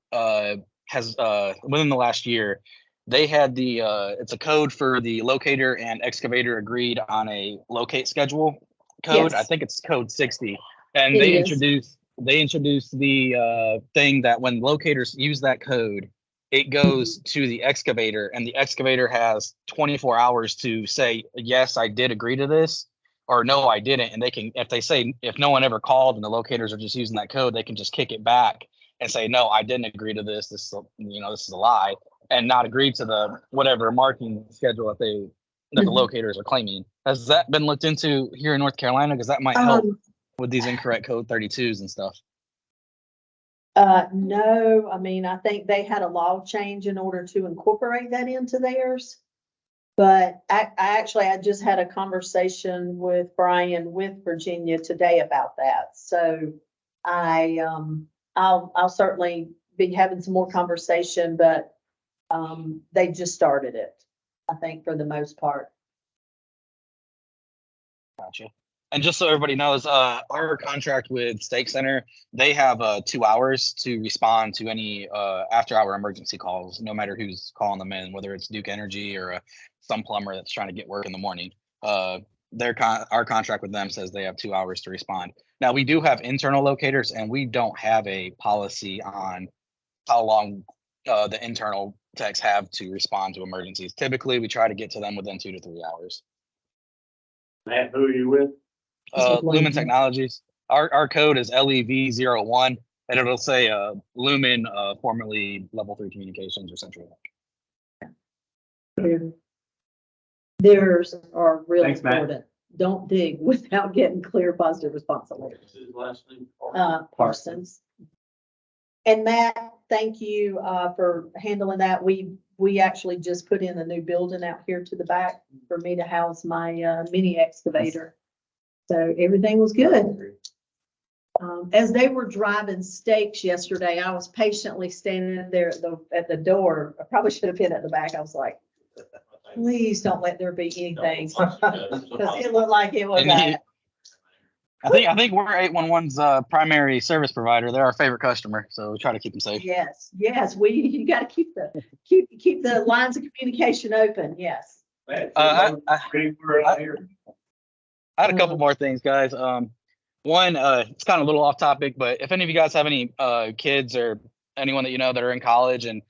has within the last year, they had it's a code for the locator and excavator agreed on a locate schedule code. Yes. I think it's code 60. And they introduced the thing that when locators use that code, it goes to the excavator, and the excavator has 24 hours to say, yes, I did agree to this, or no, I didn't. And they can, if they say, if no one ever called and the locators are just using that code, they can just kick it back and say, no, I didn't agree to this. This is a lie, and not agree to the whatever marking schedule that the locators are claiming. Has that been looked into here in North Carolina? Because that might help with these incorrect code 32s and stuff. No, I mean, I think they had a law change in order to incorporate that into theirs. But I just had a conversation with Brian with Virginia today about that. So I'll certainly be having some more conversation, but they just started it, I think, for the most part. Gotcha. And just so everybody knows, our contract with Stake Center, they have 2 hours to respond to any after-hour emergency calls, no matter who's calling them in, whether it's Duke Energy or some plumber that's trying to get work in the morning. Our contract with them says they have 2 hours to respond. Now, we do have internal locators, and we don't have a policy on how long the internal techs have to respond to emergencies. Typically, we try to get to them within 2 to 3 hours. Matt, who are you with? Lumen Technologies. Our code is LEV01, and it'll say Lumen, formerly Level 3 Communications or Central. Theirs are really Thanks, important. Matt. Don't dig without getting clear positive response letters. His last name? Parsons. And Matt, thank you for handling that. We actually just put in a new building out here to the back for me to house my mini excavator. So everything was good. As they were driving steaks yesterday, I was patiently standing there at the door. I probably should have been at the back. I was like, please don't let there be anything. Because it looked like it was. And I think we're 811's primary service provider. They're our favorite customer, so we try to keep them safe. Yes, you got to keep the lines of communication open. Yes. I had a couple more things, guys. One, it's kind of a little off topic, but if any of you guys have any kids or anyone that you know that are in college and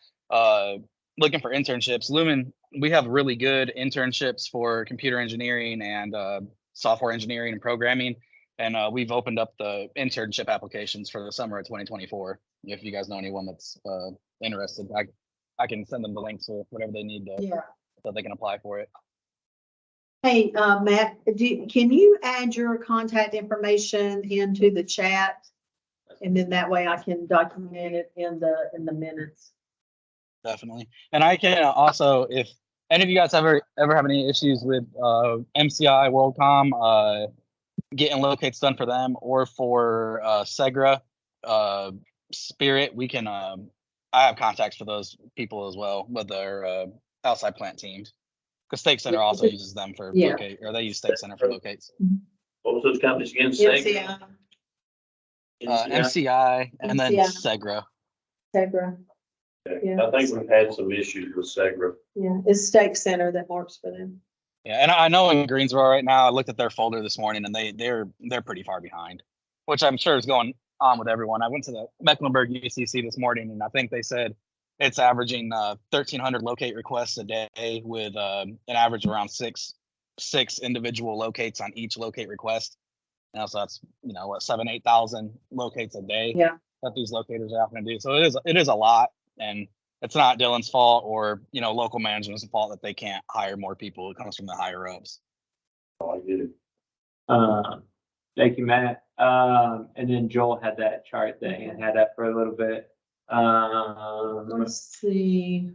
looking for internships, Lumen, we have really good internships for computer engineering and software engineering and programming. And we've opened up the internship applications for the summer of 2024. If you guys know anyone that's interested, I can send them the links or whatever they need so they can apply for it. Hey, Matt, can you add your contact information into the chat? And then that way I can document it in the minutes. Definitely. And I can also, if any of you guys ever have any issues with MCI WorldCom, getting locates done for them or for Segra, Spirit, we can, I have contacts for those people as well with their outside plant teams. Because Stake Center also uses them for locate, or they use Stake Center for locates. What was those companies again? MCI. MCI and then Segra. Segra. Yeah. I think we've had some issues with Segra. Yeah, it's Stake Center that works for them. Yeah, and I know in Greensboro right now, I looked at their folder this morning and they're pretty far behind, which I'm sure is going on with everyone. I went to the Mecklenburg UCC this morning and I think they said it's averaging 1,300 locate requests a day with an average around six individual locates on each locate request. Now, so that's, 7,000-8,000 locates a day that these locators are having to do. So it is a lot, and it's not Dylan's fault or, local management's fault that they can't hire more people. It comes from the higher ups. Oh, I get it. Thank you, Matt. And then Joel had that chart thing and had that for a little bit. Let's see.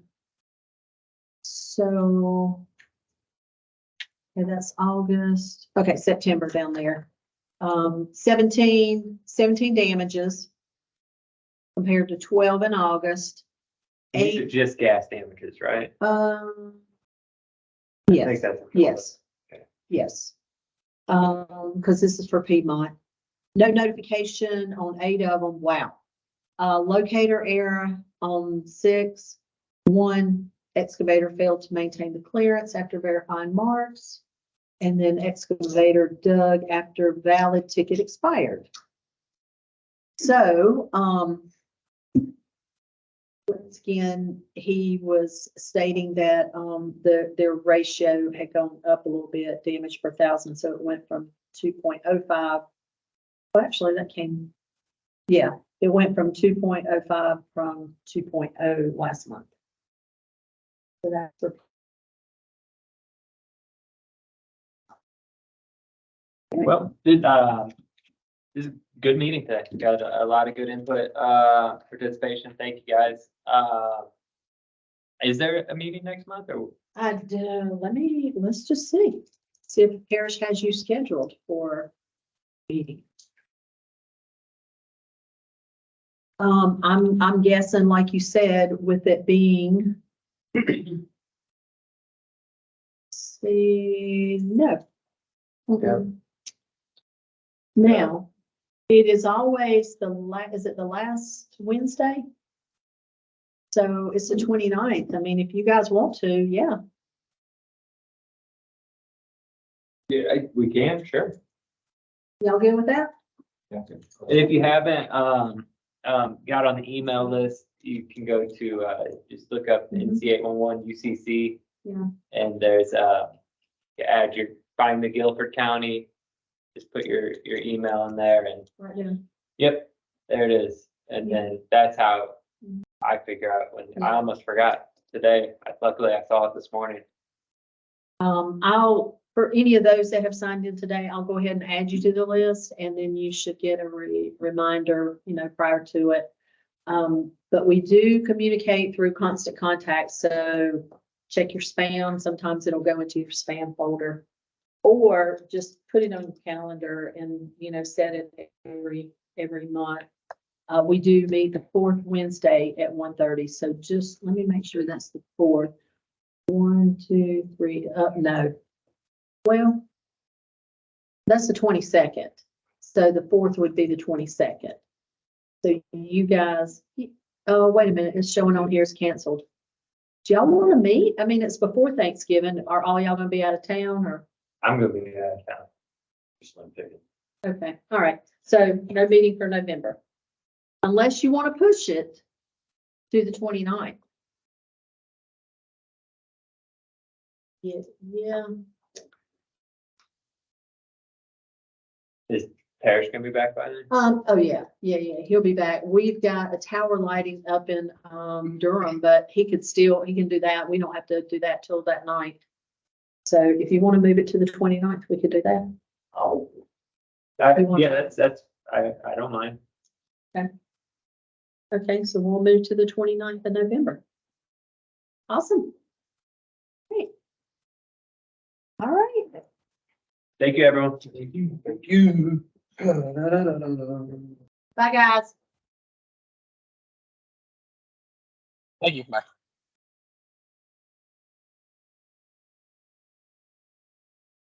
So, that's August. Okay, September down there. 17 damages compared to 12 in August. These are just gas damages, right? Yes. I think that's Yes. Okay. Yes. Because this is for Piedmont. No notification on 8 of them. Wow. Locator error on 6. 1 excavator failed to maintain the clearance after verifying marks. And then excavator dug after valid ticket expired. So, once again, he was stating that their ratio had gone up a little bit, damage per thousand. So it went from 2.05. Well, actually, it went from 2.05 from 2.0 last month. So that's for. Well, this is a good meeting today. We got a lot of good input, participation. Thank you, guys. Is there a meeting next month or? Let's just see if Parrish has you scheduled for meeting. I'm guessing, like you said, with it being, no. Yeah. Now, it is always is it the last Wednesday? So it's the 29th. I mean, if you guys want to, yeah. Yeah, we can, sure. Y'all good with that? Yeah. And if you haven't got on the email list, you can go to just look up NC811 UCC. Yeah. And there's find the Guilford County. Just put your email in there and Right there. Yep, there it is. And then that's how I figure out when I almost forgot today. Luckily I saw it this morning. For any of those that have signed in today, I'll go ahead and add you to the list, and then you should get a reminder, prior to it. But we do communicate through constant contact, so check your spam. Sometimes it'll go into your spam folder, or just put it on your calendar and set it every every month. We do meet the fourth Wednesday at 1:30. So just let me make sure that's the fourth. 1, 2, 3, no. Well, that's the 22nd. So the fourth would be the 22nd. So you guys, oh, wait a minute, it's showing on here is canceled. Do y'all want to meet? I mean, it's before Thanksgiving. Are all y'all gonna be out of town or? I'm gonna be out of town. Slim pickings. Okay, all right. So no meeting for November. Unless you want to push it to the 29th. Yeah. Is Parrish gonna be back by then? Oh, yeah, he'll be back. We've got a tower lighting up in, Durham, but he can do that. We don't have to do that till that night. So if you want to move it to the 29th, we could do that. Oh. We want- Yeah, I don't mind. Okay, so we'll move to the 29th of November. Awesome. Great. All right. Thank you, everyone. Thank you. Thank you. Bye, guys. Thank you. Bye.